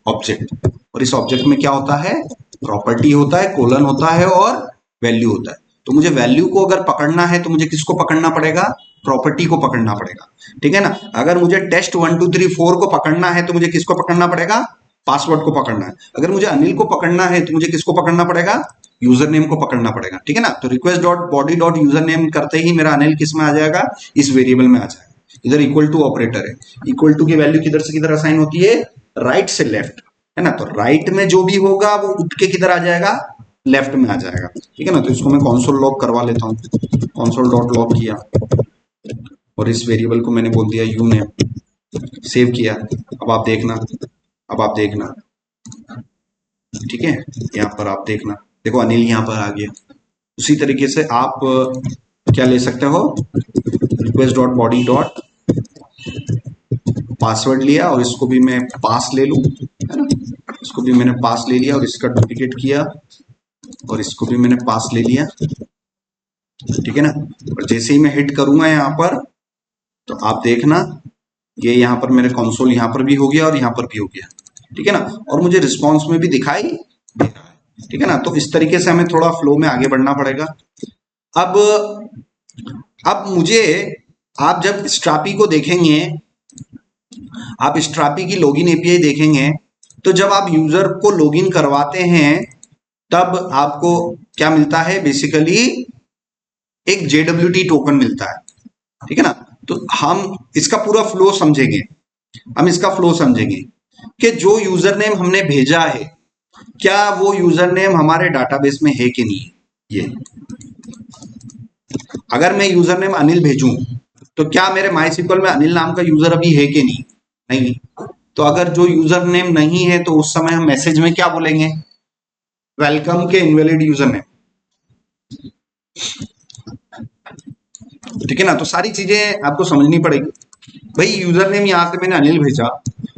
ऑब्जेक्ट, और इस ऑब्जेक्ट में क्या होता है, प्रॉपर्टी होता है, कोलन होता है और वैल्यू होता है। तो मुझे वैल्यू को अगर पकड़ना है तो मुझे किसको पकड़ना पड़ेगा, प्रॉपर्टी को पकड़ना पड़ेगा, ठीक है ना। अगर मुझे टेस्ट 1 2 3 4 को पकड़ना है तो मुझे किसको पकड़ना पड़ेगा, पासवर्ड को पकड़ना है। अगर मुझे अनिल को पकड़ना है तो मुझे किसको पकड़ना पड़ेगा, यूजर नेम को पकड़ना पड़ेगा, ठीक है ना। तो request dot body dot user name करते ही मेरा अनिल किस में आ जाएगा, इस वेरिएबल में आ जाएगा। इधर इक्वल टू ऑपरेटर है, इक्वल टू की वैल्यू किधर से किधर असाइन होती है, राइट से लेफ्ट, है ना। तो राइट में जो भी होगा वो उठ के किधर आ जाएगा, लेफ्ट में आ जाएगा, ठीक है ना। तो इसको मैं कंसोल लॉग करवा लेता हूँ, कंसोल डॉट लॉग किया और इस वेरिएबल को मैंने बोल दिया यू नेम, सेव किया। अब आप देखना, अब आप देखना, ठीक है, यहाँ पर आप देखना, देखो अनिल यहाँ पर आ गया। उसी तरीके से आप क्या ले सकते हो, request dot body dot password लिया और इसको भी मैं पास ले लूं, है ना। इसको भी मैंने पास ले लिया और इसका डुप्लीकेट किया और इसको भी मैंने पास ले लिया, ठीक है ना। और जैसे ही मैं हिट करूंगा यहाँ पर तो आप देखना ये यहाँ पर मेरे कंसोल यहाँ पर भी हो गया और यहाँ पर भी हो गया, ठीक है ना। और मुझे रिस्पॉन्स में भी दिखाई दे रहा है, ठीक है ना। तो इस तरीके से हमें थोड़ा फ्लो में आगे बढ़ना पड़ेगा। अब मुझे, आप जब स्ट्रापी को देखेंगे, आप स्ट्रापी की लॉगिन एपीआई देखेंगे तो जब आप यूजर को लॉगिन करवाते हैं तब आपको क्या मिलता है, बेसिकली एक JWT टोकन मिलता है, ठीक है ना। तो हम इसका पूरा फ्लो समझेंगे, हम इसका फ्लो समझेंगे कि जो यूजर नेम हमने भेजा है क्या वो यूजर नेम हमारे डाटाबेस में है कि नहीं। ये अगर मैं यूजर नेम अनिल भेजूं तो क्या मेरे माइस्क्ल में अनिल नाम का यूजर अभी है कि नहीं, नहीं। तो अगर जो यूजर नेम नहीं है तो उस समय हम मैसेज में क्या बोलेंगे, वेलकम के इनवैलिड यूजर नेम, ठीक है ना। तो सारी चीजें आपको समझनी पड़ेगी। भाई यूजर नेम यहाँ से मैंने अनिल भेजा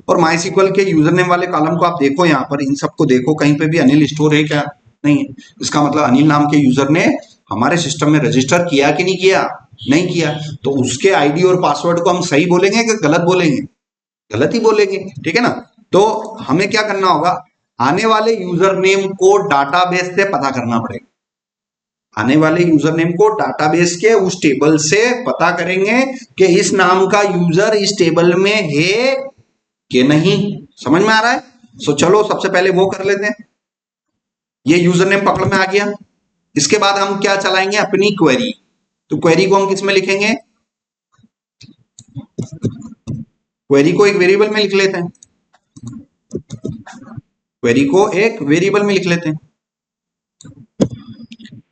और माइस्क्ल के यूजर नेम वाले कॉलम को आप देखो, यहाँ पर इन सबको देखो, कहीं पे भी अनिल स्टोर है क्या, नहीं है। इसका मतलब अनिल नाम के यूजर ने हमारे सिस्टम में रजिस्टर किया कि नहीं किया, नहीं किया। तो उसके आईडी और पासवर्ड को हम सही बोलेंगे कि गलत बोलेंगे, गलत ही बोलेंगे, ठीक है ना। तो हमें क्या करना होगा, आने वाले यूजर नेम को डाटाबेस से पता करना पड़ेगा, आने वाले यूजर नेम को डाटाबेस के उस टेबल से पता करेंगे कि इस नाम का यूजर इस टेबल में है कि नहीं। समझ में आ रहा है। सो चलो सबसे पहले वो कर लेते हैं। ये यूजर नेम पकड़ में आ गया, इसके बाद हम क्या चलाएंगे, अपनी क्वेरी। तो क्वेरी को हम किस में लिखेंगे, क्वेरी को एक वेरिएबल में लिख लेते हैं, क्वेरी को एक वेरिएबल में लिख लेते हैं।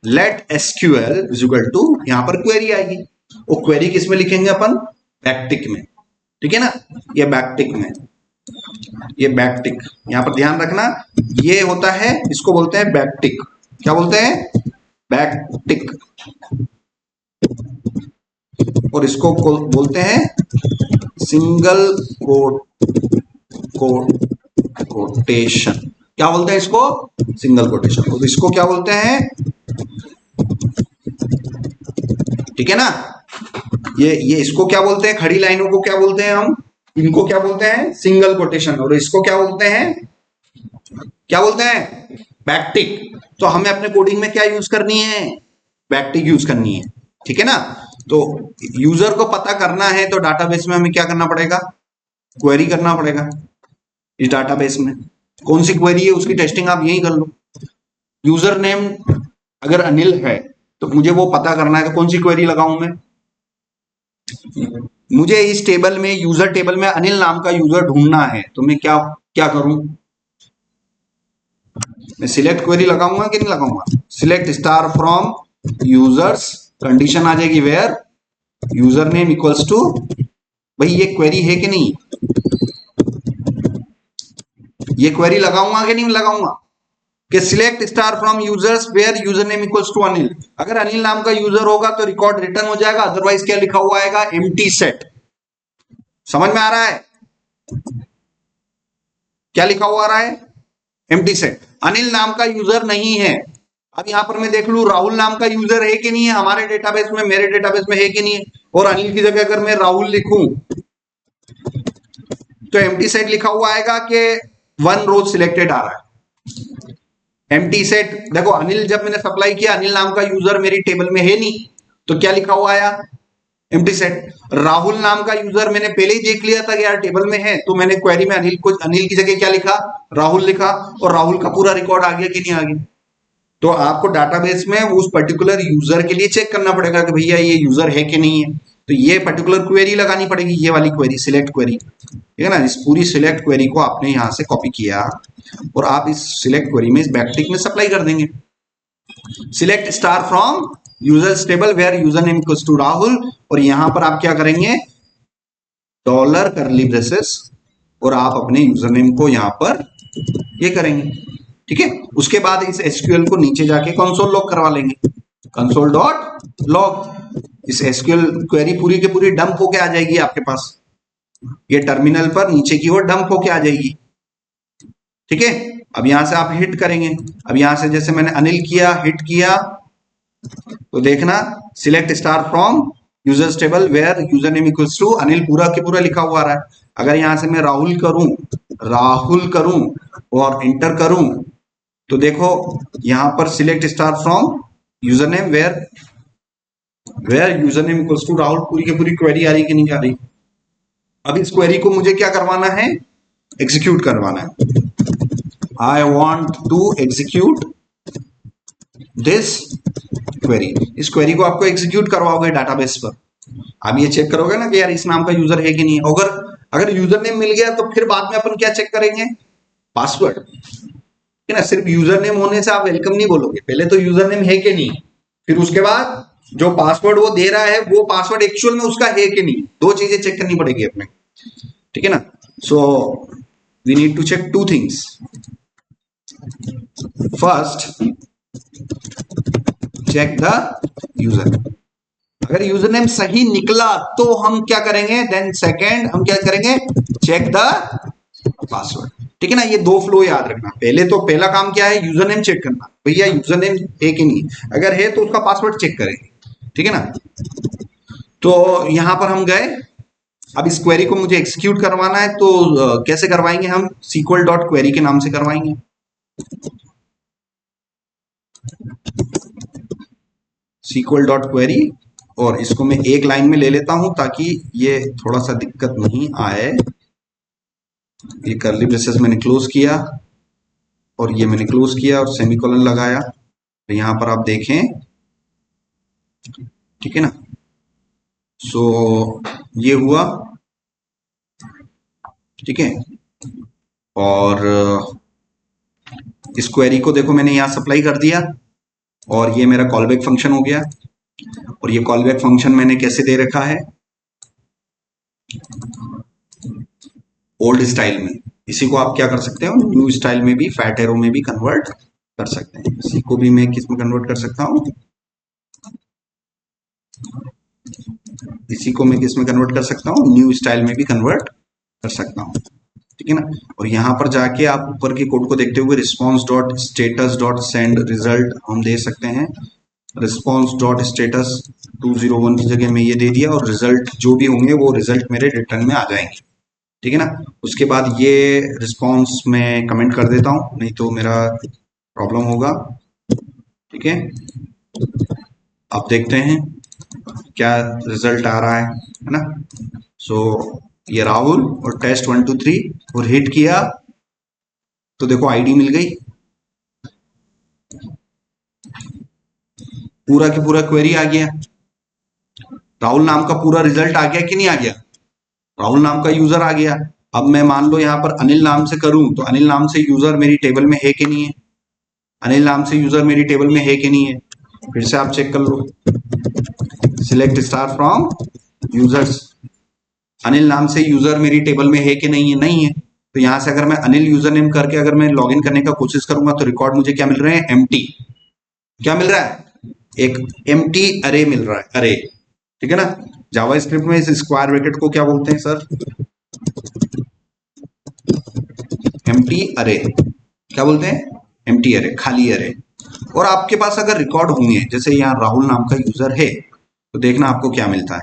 Let SQL is equal to, यहां पर क्वेरी आएगी, वो क्वेरी किस में लिखेंगे अपन, बैकटिक में, ठीक है ना। ये बैकटिक में, ये बैकटिक, यहां पर ध्यान रखना ये होता है, इसको बोलते हैं बैकटिक। क्या बोलते हैं, बैकटिक। और इसको बोलते हैं सिंगल कोटेशन। क्या बोलते हैं इसको, सिंगल कोटेशन। और इसको क्या बोलते हैं, ठीक है ना। ये इसको क्या बोलते हैं, खड़ी लाइनों को क्या बोलते हैं हम, इनको क्या बोलते हैं, सिंगल कोटेशन। और इसको क्या बोलते हैं, क्या बोलते हैं, बैकटिक। तो हमें अपने कोडिंग में क्या यूज करनी है, बैकटिक यूज करनी है, ठीक है ना। तो यूजर को पता करना है तो डाटाबेस में हमें क्या करना पड़ेगा, क्वेरी करना पड़ेगा। इस डाटाबेस में कौन सी क्वेरी है उसकी टेस्टिंग आप यही कर लो। यूजर नेम अगर अनिल है तो मुझे वो पता करना है, तो कौन सी क्वेरी लगाऊं मैं, मुझे इस टेबल में, यूजर टेबल में अनिल नाम का यूजर ढूंढना है, तो मैं क्या क्या करूं, मैं सिलेक्ट क्वेरी लगाऊंगा कि नहीं लगाऊंगा, select star from users, condition आ जाएगी where user name equals to, भाई ये क्वेरी है कि नहीं, ये क्वेरी लगाऊंगा कि नहीं लगाऊंगा, कि select star from users where user name equals to Anil. अगर अनिल नाम का यूजर होगा तो रिकॉर्ड रिटर्न हो जाएगा, अदरवाइज क्या लिखा हुआ आएगा, एम्प्टी सेट। समझ में आ रहा है, क्या लिखा हुआ आ रहा है, एम्प्टी सेट। अनिल नाम का यूजर नहीं है। अब यहां पर मैं देख लू राहुल नाम का यूजर है कि नहीं है हमारे डेटाबेस में, मेरे डेटाबेस में है कि नहीं है। और अनिल की जगह अगर मैं राहुल लिखूं तो एम्प्टी सेट लिखा हुआ आएगा कि 1 रो सिलेक्टेड आ रहा है। एम्प्टी सेट, देखो अनिल जब मैंने सप्लाई किया, अनिल नाम का यूजर मेरी टेबल में है नहीं, तो क्या लिखा हुआ आया, एम्प्टी सेट। राहुल नाम का यूजर मैंने पहले ही देख लिया था कि यार टेबल में है, तो मैंने क्वेरी में अनिल की जगह क्या लिखा, राहुल लिखा, और राहुल का पूरा रिकॉर्ड आ गया कि नहीं आ गया। तो आपको डाटाबेस में उस पर्टिकुलर यूजर के लिए चेक करना पड़ेगा कि भैया ये यूजर है कि नहीं है, तो ये पर्टिकुलर क्वेरी लगानी पड़ेगी, ये वाली क्वेरी, सिलेक्ट क्वेरी, ठीक है ना। इस पूरी सिलेक्ट क्वेरी को आपने यहाँ से कॉपी किया और आप इस सिलेक्ट क्वेरी में इस बैकटिक में सप्लाई कर देंगे। Select star from users table where user name equals to Rahul, और यहां पर आप क्या करेंगे, डॉलर करली ब्रेसेस, और आप अपने यूजर नेम को यहां पर ये करेंगे, ठीक है। उसके बाद इस एसक्यूएल को नीचे जाके कंसोल लॉग करवा लेंगे, कंसोल डॉट लॉग। इस एसक्यूएल क्वेरी पूरी की पूरी डंप होके आ जाएगी आपके पास, ये टर्मिनल पर नीचे की ओर डंप होके आ जाएगी, ठीक है। अब यहां से आप हिट करेंगे, अब यहां से जैसे मैंने अनिल किया, हिट किया, तो देखना select star from users table where user name equals to Anil, पूरा के पूरा लिखा हुआ आ रहा है। अगर यहां से मैं राहुल करूं और एंटर करूं, तो देखो यहां पर select star from user name where user name equals to Rahul, पूरी की पूरी क्वेरी आ रही कि नहीं आ रही। अब इस क्वेरी को मुझे क्या करवाना है, एग्जीक्यूट करवाना है। I want to execute this query. इस क्वेरी को आपको एग्जीक्यूट करवाओगे डाटाबेस पर। आप ये चेक करोगे ना कि यार इस नाम का यूजर है कि नहीं है। अगर यूजर नेम मिल गया तो फिर बाद में अपन क्या चेक करेंगे, पासवर्ड, है ना। सिर्फ यूजर नेम होने से आप वेलकम नहीं बोलोगे, पहले तो यूजर नेम है कि नहीं, फिर उसके बाद जो पासवर्ड वो दे रहा है वो पासवर्ड एक्चुअल में उसका है कि नहीं, दो चीजें चेक करनी पड़ेगी अपने, ठीक है ना। So we need to check two things. First, check the user, अगर यूजर नेम सही निकला तो हम क्या करेंगे, देन सेकेंड हम क्या करेंगे, चेक द पासवर्ड, ठीक है ना। ये दो फ्लो याद रखना। पहले तो पहला काम क्या है, यूजर नेम चेक करना, भैया यूजर नेम है कि नहीं, अगर है तो उसका पासवर्ड चेक करेंगे, ठीक है ना। तो यहां पर हम गए, अब इस क्वेरी को मुझे एग्जीक्यूट करवाना है, तो कैसे करवाएंगे हम, SQL डॉट क्वेरी के नाम से करवाएंगे। SQL डॉट क्वेरी, और इसको मैं एक लाइन में ले लेता हूं ताकि ये थोड़ा सा दिक्कत नहीं आए। ये कर्ली ब्रेसेस मैंने क्लोज किया और ये मैंने क्लोज किया और सेमीकोलन लगाया, तो यहां पर आप देखें, ठीक है ना। सो ये हुआ, ठीक है। और इस क्वेरी को देखो मैंने यहां सप्लाई कर दिया और ये मेरा कॉलबैक फंक्शन हो गया। और ये कॉलबैक फंक्शन मैंने कैसे दे रखा है, ओल्ड स्टाइल में। इसी को आप क्या कर सकते हो, न्यू स्टाइल में भी, फैट एरो में भी कन्वर्ट कर सकते हैं। इसी को भी मैं किस में कन्वर्ट कर सकता हूं, इसी को मैं किस में कन्वर्ट कर सकता हूं, न्यू स्टाइल में भी कन्वर्ट कर सकता हूं, ठीक है ना। और यहां पर जाके आप ऊपर के कोड को देखते हुए response dot status dot send result हम दे सकते हैं। रिस्पॉन्स डॉट स्टेटस 201 की जगह में ये दे दिया, और रिजल्ट जो भी होंगे वो रिजल्ट मेरे रिटर्न में आ जाएंगे, ठीक है ना। उसके बाद ये रिस्पॉन्स में कमेंट कर देता हूं, नहीं तो मेरा प्रॉब्लम होगा, ठीक है। अब देखते हैं क्या रिजल्ट आ रहा है ना। सो ये राहुल और टेस्ट 1 2 3 और हिट किया तो देखो आईडी मिल गई, पूरा की पूरा क्वेरी आ गया, राहुल नाम का पूरा रिजल्ट आ गया कि नहीं आ गया, राहुल नाम का यूजर आ गया। अब मैं मान लो यहां पर अनिल नाम से करूं, तो अनिल नाम से यूजर मेरी टेबल में है कि नहीं है, अनिल नाम से यूजर मेरी टेबल में है कि नहीं है, फिर से आप चेक कर लो, select star from users, Anil नाम से यूजर मेरी टेबल में है कि नहीं है, नहीं है। तो यहां से अगर मैं अनिल यूजर नेम करके अगर मैं लॉगिन करने का कोशिश करूंगा तो रिकॉर्ड मुझे क्या मिल रहे हैं, एम्प्टी। क्या मिल रहा है, एक एम्प्टी अरे मिल रहा है, अरे, ठीक है ना। जावा स्क्रिप्ट में इस स्क्वायर ब्रैकेट को क्या बोलते हैं सर, एम्प्टी अरे, क्या बोलते हैं, एम्प्टी अरे, खाली अरे। और आपके पास अगर रिकॉर्ड होंगे, जैसे यहाँ राहुल नाम का यूजर है, तो देखना आपको क्या मिलता है,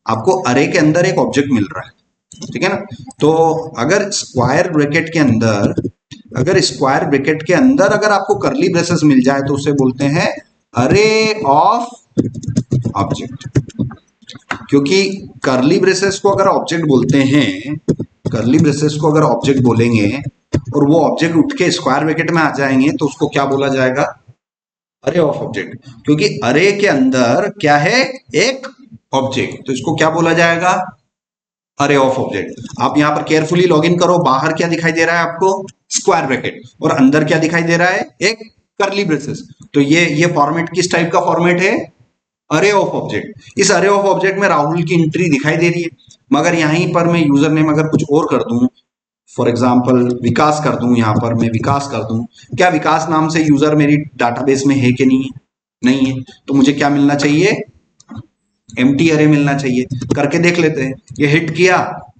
आपको अरे के अंदर एक ऑब्जेक्ट मिल रहा है, ठीक है ना। तो अगर स्क्वायर ब्रैकेट के अंदर, अगर आपको कर्ली ब्रेसेस मिल जाए तो उसे बोलते हैं अरे ऑफ ऑब्जेक्ट, क्योंकि कर्ली ब्रेसेस को अगर ऑब्जेक्ट बोलते हैं, कर्ली ब्रेसेस को अगर ऑब्जेक्ट बोलेंगे और वो ऑब्जेक्ट उठ के स्क्वायर ब्रैकेट में आ जाएंगे तो उसको क्या बोला जाएगा? अरे ऑफ ऑब्जेक्ट। क्योंकि अरे के अंदर क्या है? एक ऑब्जेक्ट, तो इसको क्या बोला जाएगा? अरे ऑफ ऑब्जेक्ट। आप यहां पर केयरफुली लॉगिन करो, बाहर क्या दिखाई दे रहा है आपको? स्क्वायर ब्रैकेट, और अंदर क्या दिखाई दे रहा है? एक कर्ली ब्रेसेस। तो ये फॉर्मेट किस टाइप का फॉर्मेट है? अरे ऑफ ऑब्जेक्ट। इस अरे ऑफ ऑब्जेक्ट में राहुल की एंट्री दिखाई दे रही है, मगर यहीं पर मैं यूजर नेम अगर कुछ और कर दूं, फॉर एग्जाम्पल विकास कर दूं, यहां पर मैं विकास कर दूं, क्या विकास नाम से यूजर मेरी डाटाबेस में है कि नहीं है? नहीं है। तो मुझे क्या मिलना चाहिए? एम्प्टी अरे मिलना चाहिए। करके देख लेते हैं। ये हिट किया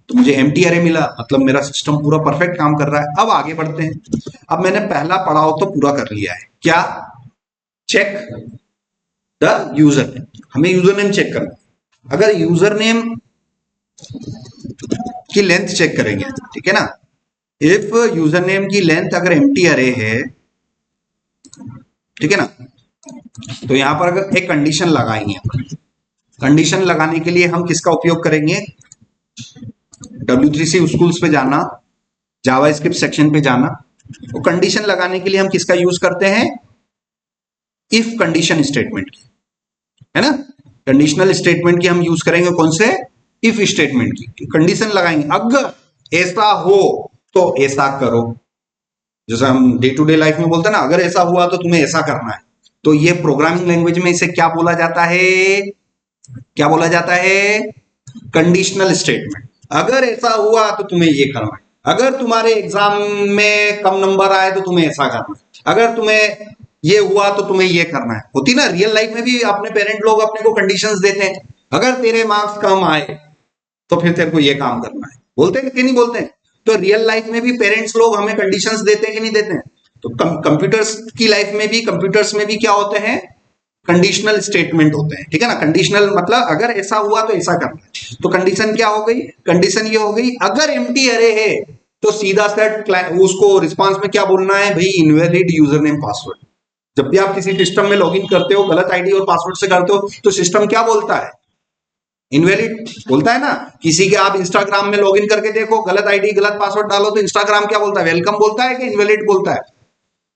तो मुझे एम्प्टी अरे मिला, मतलब मेरा सिस्टम पूरा परफेक्ट काम कर रहा है। अब आगे बढ़ते हैं। अब मैंने पहला पड़ाव तो पूरा कर लिया है, क्या? Check the user name. हमें यूजर नेम चेक करना है। अगर यूजर नेम की लेंथ चेक करेंगे, ठीक है ना, इफ यूजर नेम की लेंथ अगर एम्प्टी अरे है, ठीक है ना, तो यहां पर अगर एक कंडीशन लगाएंगे, कंडीशन लगाने के लिए हम किसका उपयोग करेंगे? W3C स्कूल्स पे जाना, जावास्क्रिप्ट सेक्शन पे जाना। तो कंडीशन लगाने के लिए हम किसका यूज करते हैं? इफ कंडीशन स्टेटमेंट की, है ना। कंडीशनल स्टेटमेंट की हम यूज करेंगे, कौन से? इफ स्टेटमेंट की। कंडीशन लगाएंगे, अगर ऐसा हो तो ऐसा करो। जैसे हम डे टू डे लाइफ में बोलते हैं ना, अगर ऐसा हुआ तो तुम्हें ऐसा करना है। तो ये प्रोग्रामिंग लैंग्वेज में इसे क्या बोला जाता है? क्या बोला जाता है? Conditional statement. अगर ऐसा हुआ तो तुम्हें ये करना है, अगर तुम्हारे एग्जाम में कम नंबर आए तो तुम्हें ऐसा करना है, अगर तुम्हें ये हुआ तो तुम्हें ये करना है। होती ना रियल लाइफ में भी, अपने पेरेंट लोग अपने को कंडीशंस देते हैं, अगर तेरे मार्क्स कम आए तो फिर तेरे को ये काम करना है। बोलते हैं कि नहीं बोलते हैं? तो रियल लाइफ में भी पेरेंट्स लोग हमें कंडीशंस देते हैं कि नहीं देते हैं? तो कंप्यूटर्स की लाइफ में भी, कंप्यूटर्स में भी क्या होते हैं? कंडीशनल स्टेटमेंट होते हैं, ठीक है ना। कंडीशनल मतलब अगर ऐसा हुआ तो ऐसा करना है। तो कंडीशन क्या हो गई? कंडीशन ये हो गई, अगर एम्प्टी अरे है तो सीधा सेट उसको रिस्पांस में क्या बोलना है भाई? Invalid user name password. जब भी आप किसी सिस्टम में लॉगिन करते हो, गलत आईडी और पासवर्ड से करते हो, तो सिस्टम क्या बोलता है? इनवैलिड बोलता है ना। किसी के आप इंस्टाग्राम में लॉगिन करके देखो, गलत आईडी गलत पासवर्ड डालो तो इंस्टाग्राम क्या बोलता है? वेलकम बोलता है कि इनवैलिड बोलता है?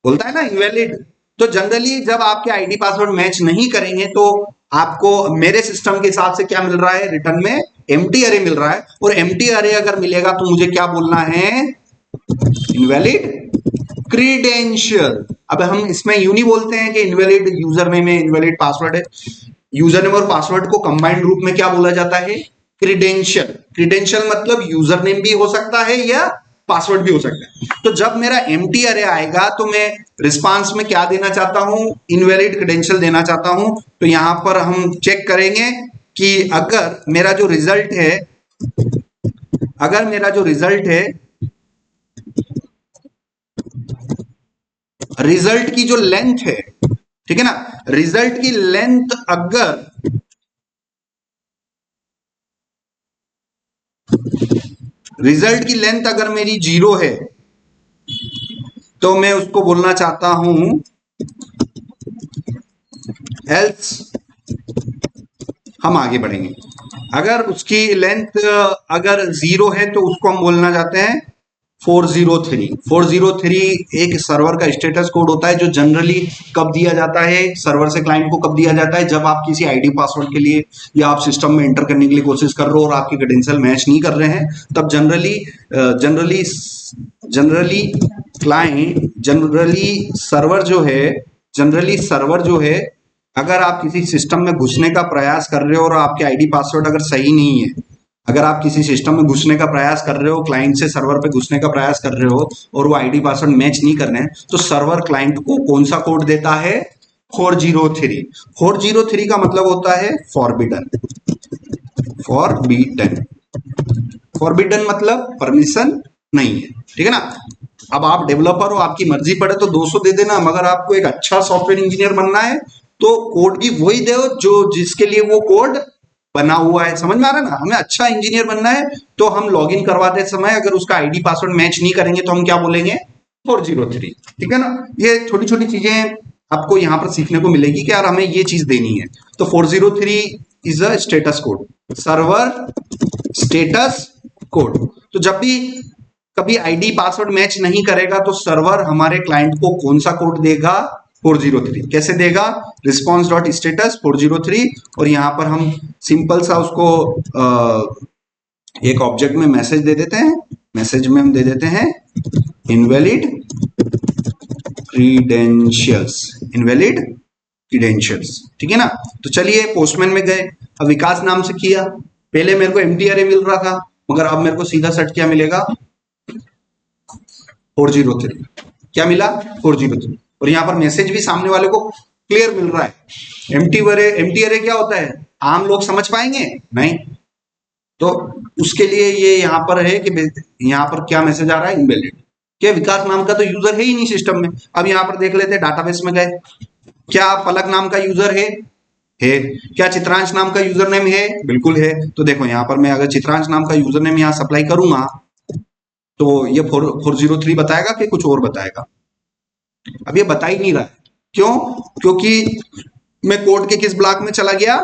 बोलता है ना इनवैलिड। तो जनरली जब आपके आईडी पासवर्ड मैच नहीं करेंगे तो आपको मेरे सिस्टम के हिसाब से क्या मिल रहा है? रिटर्न में एम्प्टी अरे मिल रहा है। और एम्प्टी अरे अगर मिलेगा तो मुझे क्या बोलना है? Invalid credential. अब हम इसमें यूं नहीं बोलते हैं कि इनवैलिड यूजर नेम है, इनवैलिड पासवर्ड है। यूजर नेम और पासवर्ड को कंबाइंड रूप में क्या बोला जाता है? क्रीडेंशियल। क्रीडेंशियल मतलब यूजर नेम भी हो सकता है या पासवर्ड भी हो सकता है। तो जब मेरा एम्प्टी अरे आएगा तो मैं रिस्पांस में क्या देना चाहता हूं? इनवैलिड क्रेडेंशियल देना चाहता हूं। तो यहां पर हम चेक करेंगे कि अगर मेरा जो रिजल्ट है, अगर मेरा जो रिजल्ट है, रिजल्ट की जो लेंथ है, ठीक है ना, रिजल्ट की लेंथ अगर रिजल्ट की लेंथ अगर मेरी 0 है तो मैं उसको बोलना चाहता हूं एल्स। हम आगे बढ़ेंगे। अगर उसकी लेंथ अगर 0 है तो उसको हम बोलना चाहते हैं 403। 403 एक सर्वर का स्टेटस कोड होता है जो जनरली कब दिया जाता है सर्वर से क्लाइंट को? कब दिया जाता है? जब आप किसी आईडी पासवर्ड के लिए या आप सिस्टम में एंटर करने के लिए कोशिश कर रहे हो और आपके क्रेडेंशियल मैच नहीं कर रहे हैं, तब जनरली क्लाइंट, जनरली सर्वर जो है, अगर आप किसी सिस्टम में घुसने का प्रयास कर रहे हो और आपके आईडी पासवर्ड अगर सही नहीं है, अगर आप किसी सिस्टम में घुसने का प्रयास कर रहे हो, क्लाइंट से सर्वर पे घुसने का प्रयास कर रहे हो और वो आईडी पासवर्ड मैच नहीं कर रहे हैं, तो सर्वर क्लाइंट को कौन सा कोड देता है? 403। 403 का मतलब होता है फॉरबिडन। फॉरबिडन, फॉरबिडन मतलब परमिशन नहीं है, ठीक है ना। अब आप डेवलपर हो, आपकी मर्जी पड़े तो 200 दे देना, मगर आपको एक अच्छा सॉफ्टवेयर इंजीनियर बनना है तो कोड भी वही दो जो जिसके लिए वो कोड बना हुआ है। समझ में आ रहा है ना? हमें अच्छा इंजीनियर बनना है तो हम लॉगिन करवाते समय अगर उसका आईडी पासवर्ड मैच नहीं करेंगे तो हम क्या बोलेंगे? 403, ठीक है ना। ये छोटी छोटी चीजें आपको यहाँ पर सीखने को मिलेगी कि यार हमें ये चीज देनी है। तो 403 is a status code, server status code. तो जब भी कभी आईडी पासवर्ड मैच नहीं करेगा तो सर्वर हमारे क्लाइंट को कौन सा कोड देगा, 403। कैसे देगा, रिस्पॉन्स डॉट स्टेटस 403, और यहां पर हम सिंपल सा उसको एक ऑब्जेक्ट में मैसेज दे देते हैं, मैसेज में हम दे देते हैं इनवैलिड क्रीडेंशियल्स, इनवैलिड क्रीडेंशियल्स, ठीक है ना। तो चलिए पोस्टमैन में गए, अब विकास नाम से किया, पहले मेरे को एम्प्टी अरे मिल रहा था, मगर अब मेरे को सीधा सेट क्या मिलेगा, 403। क्या मिला, 403, और यहां पर मैसेज भी सामने वाले को क्लियर मिल रहा है। एम्प्टी अरे क्या होता है, आम लोग समझ पाएंगे नहीं, तो उसके लिए ये यहां पर है कि यहां पर क्या मैसेज आ रहा है, इनवैलिड। क्या विकास नाम का तो यूजर है ही नहीं सिस्टम में। अब यहां पर देख लेते हैं, डाटाबेस में गए, क्या पलक नाम का यूजर है, क्या चित्रांश नाम का यूजर नेम है, बिल्कुल है। तो देखो यहां पर मैं अगर चित्रांश नाम का यूजर नेम यहां सप्लाई करूंगा तो ये 403 बताएगा कि कुछ और बताएगा, अब ये बता ही नहीं रहा है। क्यों, क्योंकि मैं कोड के किस ब्लॉक में चला गया,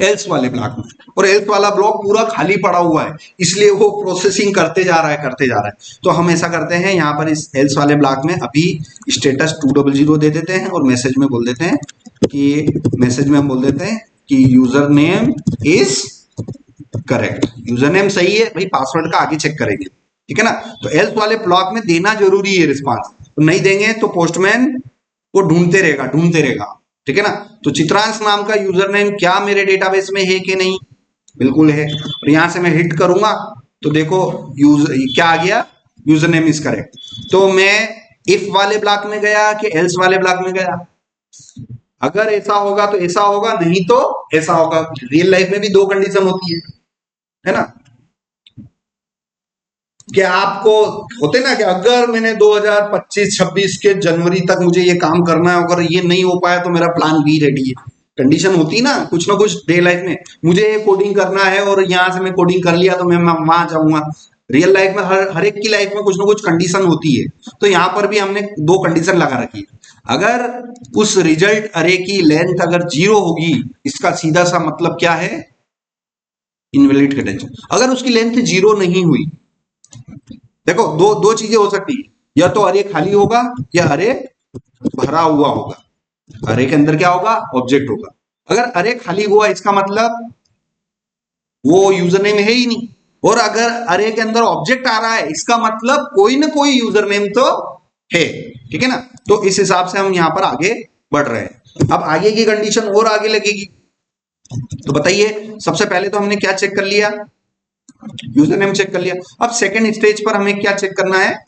एल्स वाले ब्लॉक में, और एल्स वाला ब्लॉक पूरा खाली पड़ा हुआ है, इसलिए वो प्रोसेसिंग करते जा रहा है करते जा रहा है। तो हम ऐसा करते हैं, यहाँ पर इस एल्स वाले ब्लॉक में अभी स्टेटस 200 दे देते हैं, और मैसेज में बोल देते हैं कि मैसेज में हम बोल देते हैं कि user name is correct, user name सही है भाई, पासवर्ड का आगे चेक करेंगे, ठीक है ना। तो एल्स वाले ब्लॉक में देना जरूरी है रिस्पांस, तो नहीं देंगे तो पोस्टमैन वो ढूंढते रहेगा, ठीक है ना। तो चित्रांश नाम का यूजर नेम क्या मेरे डेटाबेस में है कि नहीं, बिल्कुल है, और यहां से मैं हिट करूंगा तो देखो यूजर क्या आ गया, यूजर नेम इज करेक्ट। तो मैं इफ वाले ब्लॉक में गया कि एल्स वाले ब्लॉक में गया, अगर ऐसा होगा तो ऐसा होगा, नहीं तो ऐसा होगा। रियल लाइफ में भी दो कंडीशन होती है ना, कि आपको होते ना कि अगर मैंने 2025-26 के जनवरी तक मुझे ये काम करना है, अगर ये नहीं हो पाया तो मेरा प्लान बी रेडी है। कंडीशन होती है ना कुछ डे लाइफ में, मुझे ये कोडिंग करना है और यहां से मैं कोडिंग कर लिया तो मैं वहां जाऊंगा। रियल लाइफ में हर एक की लाइफ में कुछ ना कुछ कंडीशन होती है। तो यहाँ पर भी हमने दो कंडीशन लगा रखी है, अगर उस रिजल्ट अरे की लेंथ अगर 0 होगी, इसका सीधा सा मतलब क्या है, इनवैलिड कंडीशन। अगर उसकी लेंथ 0 नहीं हुई, देखो दो चीजें हो सकती है, या तो अरे खाली होगा या अरे भरा हुआ होगा। अरे के अंदर क्या होगा, ऑब्जेक्ट होगा। अगर अरे खाली हुआ इसका मतलब वो यूजर नेम है ही नहीं, और अगर अरे के अंदर ऑब्जेक्ट आ रहा है इसका मतलब कोई ना कोई यूजर नेम तो है, ठीक है ना। तो इस हिसाब से हम यहां पर आगे बढ़ रहे हैं। अब आगे की कंडीशन और आगे लगेगी, तो बताइए सबसे पहले तो हमने क्या चेक कर लिया, यूजर नेम चेक कर लिया। अब सेकंड स्टेज पर हमें क्या चेक करना है,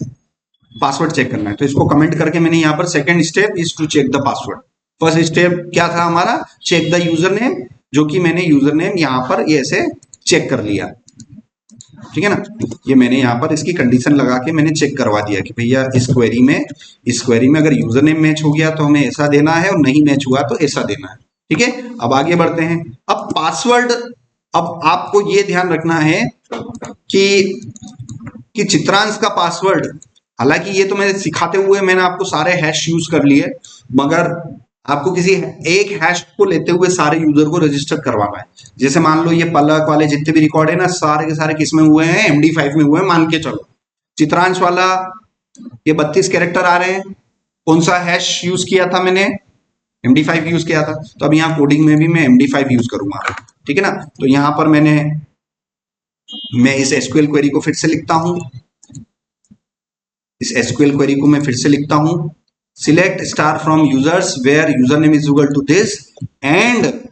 पासवर्ड चेक करना है। तो इसको कमेंट करके मैंने यहाँ पर second step is to check the password. First step क्या था हमारा, चेक द यूजर नेम, जो कि मैंने यूजर नेम यहाँ पर ये ऐसे चेक कर लिया, ठीक है ना। ये मैंने यहाँ पर इसकी कंडीशन लगा के मैंने चेक करवा दिया कि भैया इस क्वेरी में अगर यूजर नेम मैच हो गया तो हमें ऐसा देना है, और नहीं मैच हुआ तो ऐसा देना है, ठीक है। अब आगे बढ़ते हैं। अब पासवर्ड, अब आपको ये ध्यान रखना है कि चित्रांश का पासवर्ड, हालांकि ये तो मैंने सिखाते हुए मैंने आपको सारे हैश यूज कर लिए, मगर आपको किसी एक हैश को लेते हुए सारे यूजर को रजिस्टर करवाना है। जैसे मान लो ये पलक वाले जितने भी रिकॉर्ड है ना, सारे के सारे किस में हुए हैं, MD5 में हुए हैं, मान के चलो। चित्रांश वाला ये 32 कैरेक्टर आ रहे हैं, कौन सा हैश यूज किया था मैंने, MD5 यूज किया था। तो अब यहाँ कोडिंग में भी मैं MD5 यूज करूंगा, ठीक है ना। तो यहाँ पर मैं इस SQL क्वेरी को फिर से लिखता हूं, इस SQL क्वेरी को मैं फिर से लिखता हूं, select star from users where username is equal to this and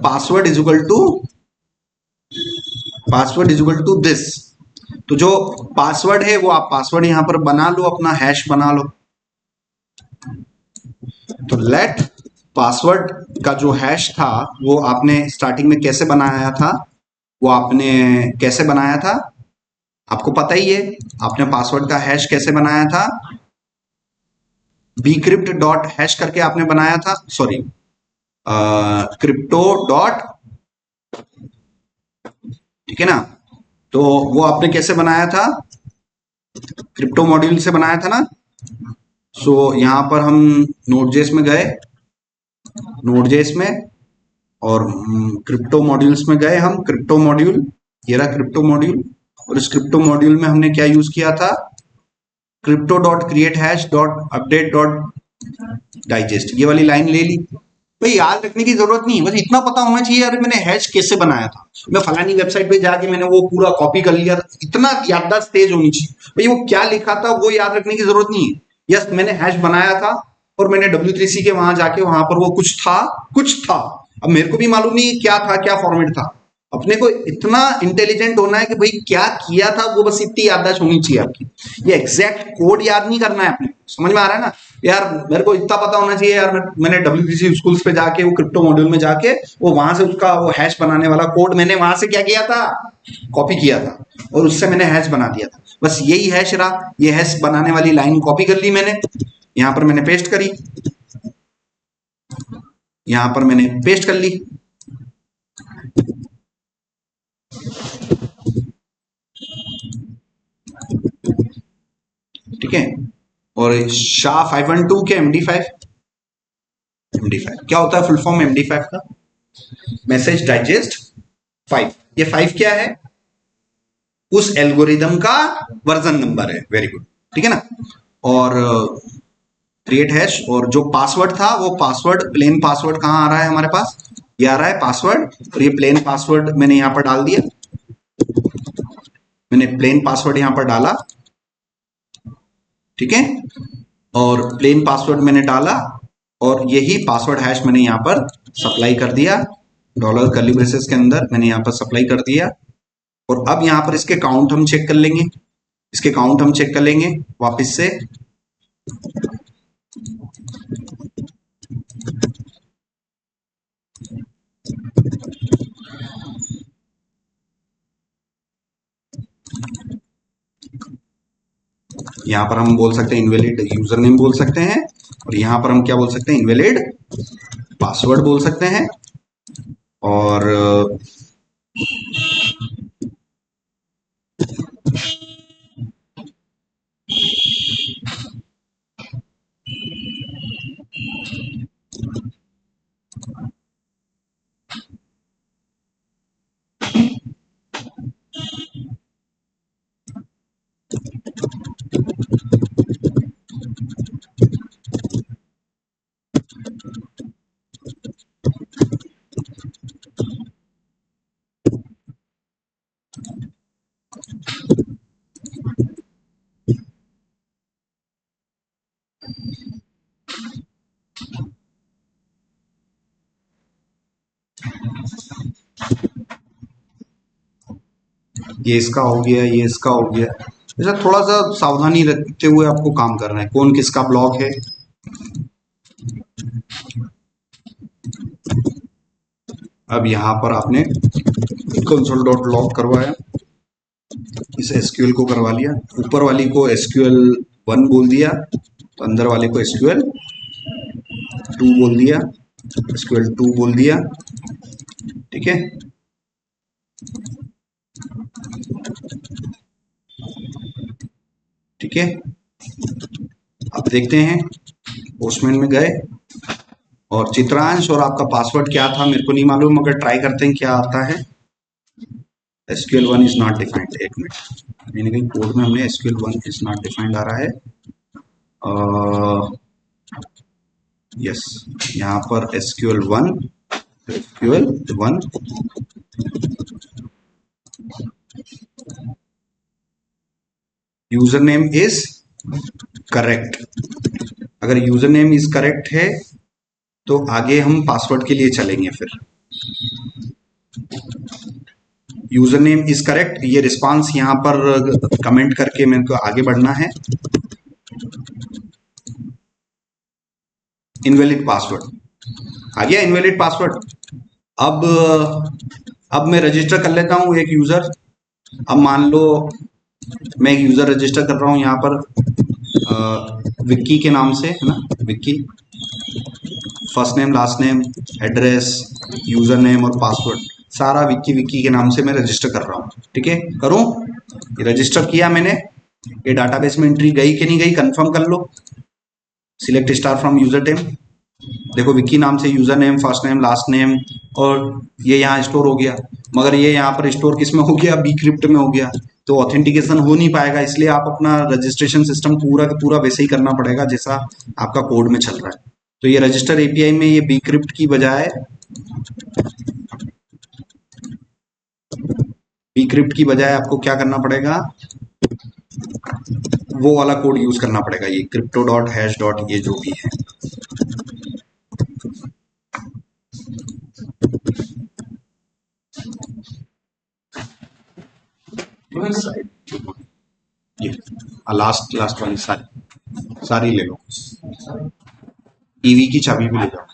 password is equal to this। तो जो पासवर्ड है वो आप पासवर्ड यहां पर बना लो, अपना हैश बना लो। तो लेट पासवर्ड का जो हैश था वो आपने स्टार्टिंग में कैसे बनाया था, आपको पता ही है। आपने पासवर्ड का हैश कैसे बनाया था, bcrypt डॉट हैश करके आपने बनाया था, सॉरी क्रिप्टो डॉट, ठीक है ना। तो वो आपने कैसे बनाया था, क्रिप्टो मॉड्यूल से बनाया था ना। सो यहां पर हम नोड.जेएस में गए, नोड.जेएस में, और क्रिप्टो मॉड्यूल्स में गए हम, क्रिप्टो मॉड्यूल, ये रहा क्रिप्टो मॉड्यूल, और इस क्रिप्टो मॉड्यूल में हमने क्या यूज किया था, crypto dot create hash dot update dot digest, ये वाली लाइन ले ली। भाई याद रखने की जरूरत नहीं है, बस इतना पता होना चाहिए यार मैंने हैश कैसे बनाया था, मैं फलानी वेबसाइट पे जाके मैंने वो पूरा कॉपी कर लिया, इतना याददाश्त तेज होनी चाहिए। भाई वो क्या लिखा था वो याद रखने की जरूरत नहीं है। यस मैंने हैश बनाया था और मैंने W3C के वहां जाके वहां पर वो कुछ था, अब मेरे को भी मालूम नहीं क्या था, क्या फॉर्मेट था। अपने को इतना इंटेलिजेंट होना है कि भाई क्या किया था वो बस इतनी याददाश्त होनी चाहिए आपकी। ये एग्जैक्ट कोड याद नहीं करना है अपने, समझ में आ रहा है ना यार। मेरे को इतना पता होना चाहिए यार, मैंने W3C स्कूल्स पे जाके वो क्रिप्टो मॉड्यूल में जाके वो वहां से उसका वो हैश बनाने वाला कोड मैंने वहां से क्या किया था, कॉपी किया था, और उससे मैंने हैश बना दिया था। बस यही हैश रहा, ये हैश बनाने वाली लाइन कॉपी कर ली मैंने, यहां पर मैंने पेस्ट करी, यहां पर मैंने पेस्ट कर ली। ठीक है, और SHA-512 के MD5, क्या होता है फुल फॉर्म MD5 का, मैसेज डाइजेस्ट 5। ये 5 क्या है, उस एल्गोरिदम का वर्जन नंबर है, वेरी गुड, ठीक है ना। और क्रिएट हैश, और जो पासवर्ड था वो पासवर्ड, प्लेन पासवर्ड कहाँ आ रहा है हमारे पास, ये आ रहा है पासवर्ड, और ये प्लेन पासवर्ड मैंने यहां पर डाल दिया, मैंने प्लेन पासवर्ड यहां पर डाला, ठीक है, और प्लेन पासवर्ड मैंने डाला, और यही पासवर्ड हैश मैंने यहाँ पर सप्लाई कर दिया, डॉलर कर्ली ब्रेसेस के अंदर मैंने यहाँ पर सप्लाई कर दिया। और अब यहाँ पर इसके काउंट हम चेक कर लेंगे, इसके काउंट हम चेक कर लेंगे वापस से। यहाँ पर हम बोल सकते हैं इनवैलिड यूजर नेम बोल सकते हैं, और यहाँ पर हम क्या बोल सकते हैं, इनवैलिड पासवर्ड बोल सकते हैं। और ये इसका हो गया, ये इसका हो गया, ऐसा थोड़ा सा सावधानी रखते हुए आपको काम करना है, कौन किसका ब्लॉक है। अब यहाँ पर आपने कंसोल डॉट लॉग करवाया, इस एसक्यूएल को करवा लिया, ऊपर वाली को SQL1 बोल दिया, तो अंदर वाले को SQL2 बोल दिया, SQL2 बोल दिया, ठीक है। ठीक है, अब देखते हैं, पोस्टमैन में गए, और चित्रांश और आपका पासवर्ड क्या था मेरे को नहीं मालूम, मगर ट्राई करते हैं क्या आता है। SQL1 इज नॉट डिफाइंड, एक मिनट, कहीं ना कहीं कोड में हमने SQL1 इज नॉट डिफाइंड आ रहा है, यस यहाँ पर SQL1 user name is correct. अगर यूजर नेम इज करेक्ट है तो आगे हम पासवर्ड के लिए चलेंगे। फिर यूजर नेम इज करेक्ट, ये रिस्पांस यहां पर कमेंट करके मेरे को आगे बढ़ना है। इनवैलिड पासवर्ड आ गया, इनवैलिड पासवर्ड। अब मैं रजिस्टर कर लेता हूं एक यूजर। अब मान लो मैं एक यूजर रजिस्टर कर रहा हूं यहाँ पर विक्की के नाम से, है ना, Vicky, first name, last name, address, user name और पासवर्ड सारा विक्की विक्की के नाम से मैं रजिस्टर कर रहा हूँ। ठीक है, करूँ, ये रजिस्टर किया मैंने, ये डाटाबेस में एंट्री गई कि नहीं गई कंफर्म कर लो। Select star from user name, देखो विक्की नाम से user name, first name, last name, और ये यहाँ स्टोर हो गया, मगर ये यहाँ पर स्टोर किस में हो गया, बीक्रिप्ट में हो गया, तो ऑथेंटिकेशन हो नहीं पाएगा। इसलिए आप अपना रजिस्ट्रेशन सिस्टम पूरा का पूरा वैसे ही करना पड़ेगा जैसा आपका कोड में चल रहा है। तो ये रजिस्टर एपीआई में ये बीक्रिप्ट की बजाय, बीक्रिप्ट की बजाय आपको क्या करना पड़ेगा, वो वाला कोड यूज करना पड़ेगा, ये क्रिप्टो डॉट हैश डॉट ये जो भी है। ये लास्ट लास्ट वाली सारी सारी ले लो, ईवी की चाबी भी ले जाओ।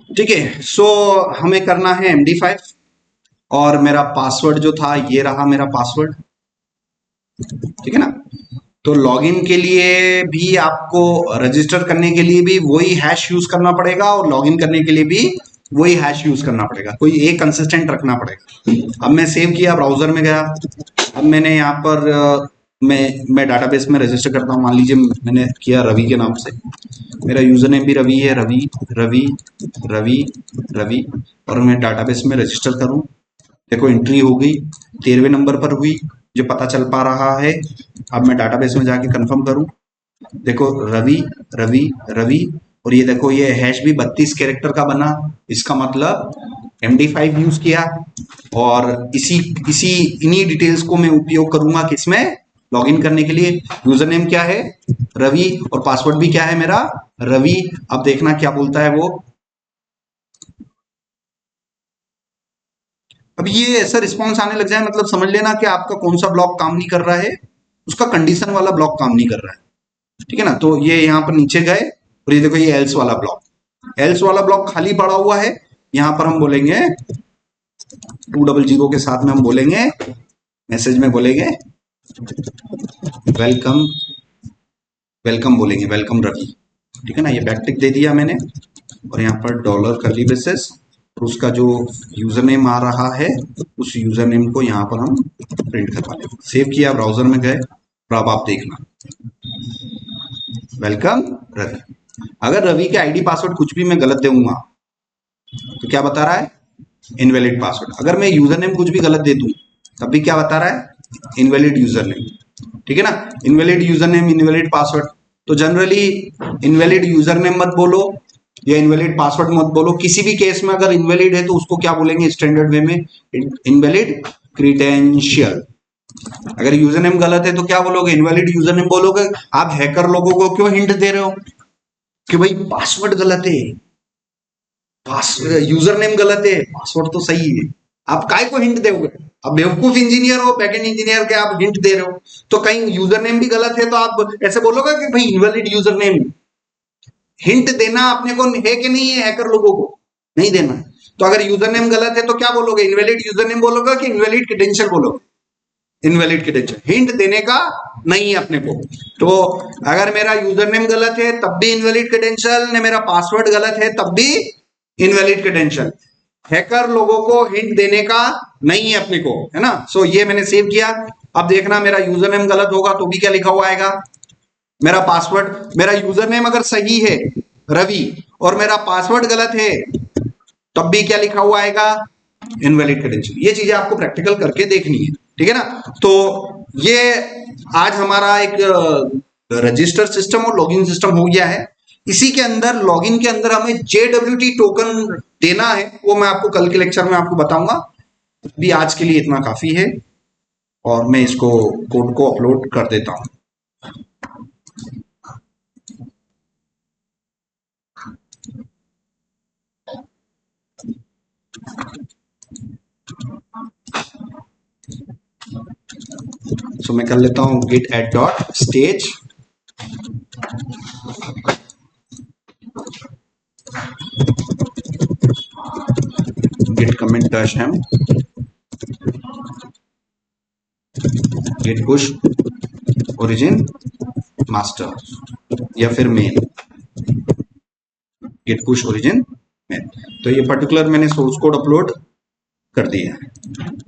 ठीक है, सो हमें करना है MD5, और मेरा पासवर्ड जो था ये रहा मेरा पासवर्ड, ठीक है ना। तो लॉगिन के लिए भी आपको, रजिस्टर करने के लिए भी वही हैश यूज करना पड़ेगा, और लॉगिन करने के लिए भी वही हैश यूज करना पड़ेगा, कोई एक कंसिस्टेंट रखना पड़ेगा। अब मैं सेव किया, ब्राउजर में गया, अब मैंने यहाँ पर मैं डाटाबेस में रजिस्टर करता हूँ। मान लीजिए मैंने किया रवि के नाम से, मेरा यूजर नेम भी रवि है, रवि रवि रवि रवि, और मैं डाटाबेस में रजिस्टर करूँ। देखो एंट्री हो गई, 13वें नंबर पर हुई, जो पता चल पा रहा है। अब मैं डाटाबेस में जाके कंफर्म करूं, देखो रवि रवि रवि, और ये देखो ये हैश भी 32 कैरेक्टर का बना। इसका मतलब MD5 यूज किया, और इसी इसी इन्हीं डिटेल्स को मैं उपयोग करूंगा किसमें, लॉगिन करने के लिए। यूजर नेम क्या है, रवि, और पासवर्ड भी क्या है मेरा, रवि। अब देखना क्या बोलता है वो। अब ये ऐसा रिस्पॉन्स आने लग जाए, मतलब समझ लेना कि आपका कौन सा ब्लॉक काम नहीं कर रहा है, उसका कंडीशन वाला ब्लॉक काम नहीं कर रहा है, ठीक है ना। तो ये यहाँ पर नीचे गए, और ये देखो ये एल्स वाला ब्लॉक, एल्स वाला ब्लॉक खाली पड़ा हुआ है। यहाँ पर हम बोलेंगे 200 के साथ में हम बोलेंगे, मैसेज में बोलेंगे वेलकम, वेलकम बोलेंगे, वेलकम रवि, ठीक है ना। ये बैकटिक दे दिया मैंने, और यहाँ पर डॉलर कर्ली ब्रेसेस, और उसका जो यूजर नेम आ रहा है उस यूजर नेम को यहाँ पर हम प्रिंट करवा लेंगे। सेव किया, ब्राउजर में गए, और अब आप देखना वेलकम रवि। अगर रवि के आईडी पासवर्ड कुछ भी मैं गलत दूंगा तो क्या बता रहा है, इनवैलिड पासवर्ड। अगर मैं यूजर नेम कुछ भी गलत दे दूं तब भी क्या बता रहा है, इनवैलिड यूजर नेम, ठीक है ना। Invalid user name, invalid password. तो जनरली इनवैलिड यूजर नेम मत बोलो या इनवैलिड पासवर्ड मत बोलो। किसी भी केस में अगर इनवैलिड है तो उसको क्या बोलेंगे स्टैंडर्ड वे में, इनवैलिड क्रीडेंशियल। अगर यूजर नेम गलत है तो क्या बोलोगे, इनवैलिड यूजर नेम बोलोगे। आप हैकर लोगों को क्यों हिंट दे रहे हो कि भाई पासवर्ड गलत है, यूजर नेम गलत है, पासवर्ड तो सही है। आप काय को हिंट दोगे, अब बेवकूफ इंजीनियर हो, बैकएंड इंजीनियर के आप हिंट दे रहे हो। तो कहीं यूजर नेम भी गलत है तो आप ऐसे बोलोगे कि भाई इनवैलिड यूजर नेम। हिंट देना अपने को है कि नहीं है, हैकर लोगों को नहीं देना। तो अगर यूजर नेम गलत है तो क्या बोलोगे, इनवैलिड यूजर नेम बोलोगे कि इनवैलिड क्रेडेंशियल बोलोगे, इनवैलिड क्रेडेंशियल। हिंट देने का नहीं है अपने को। तो अगर मेरा यूजर नेम गलत है तब भी इनवैलिड क्रेडेंशियल, ने मेरा पासवर्ड गलत है तब भी इनवैलिड क्रेडेंशियल। हैकर लोगों को हिंट देने का नहीं है अपने को, है ना। सो ये मैंने सेव किया। अब देखना मेरा यूजर नेम गलत होगा तो भी क्या लिखा हुआ आएगा, मेरा पासवर्ड, मेरा यूजर नेम अगर सही है रवि और मेरा पासवर्ड गलत है तब भी क्या लिखा हुआ आएगा, इनवैलिड क्रेडेंशियल। ये चीजें आपको प्रैक्टिकल करके देखनी है, ठीक है ना। तो ये आज हमारा एक रजिस्टर सिस्टम और लॉगिन सिस्टम हो गया है। इसी के अंदर लॉगिन के अंदर हमें JWT टोकन देना है, वो मैं आपको कल के लेक्चर में आपको बताऊंगा। अभी आज के लिए इतना काफी है, और मैं इसको कोड को अपलोड कर देता हूं। सो मैं कर लेता हूं git add dot stage, git commit dash m, git push origin master या फिर main, git push origin main। तो ये पर्टिकुलर मैंने सोर्स कोड अपलोड कर दिया है।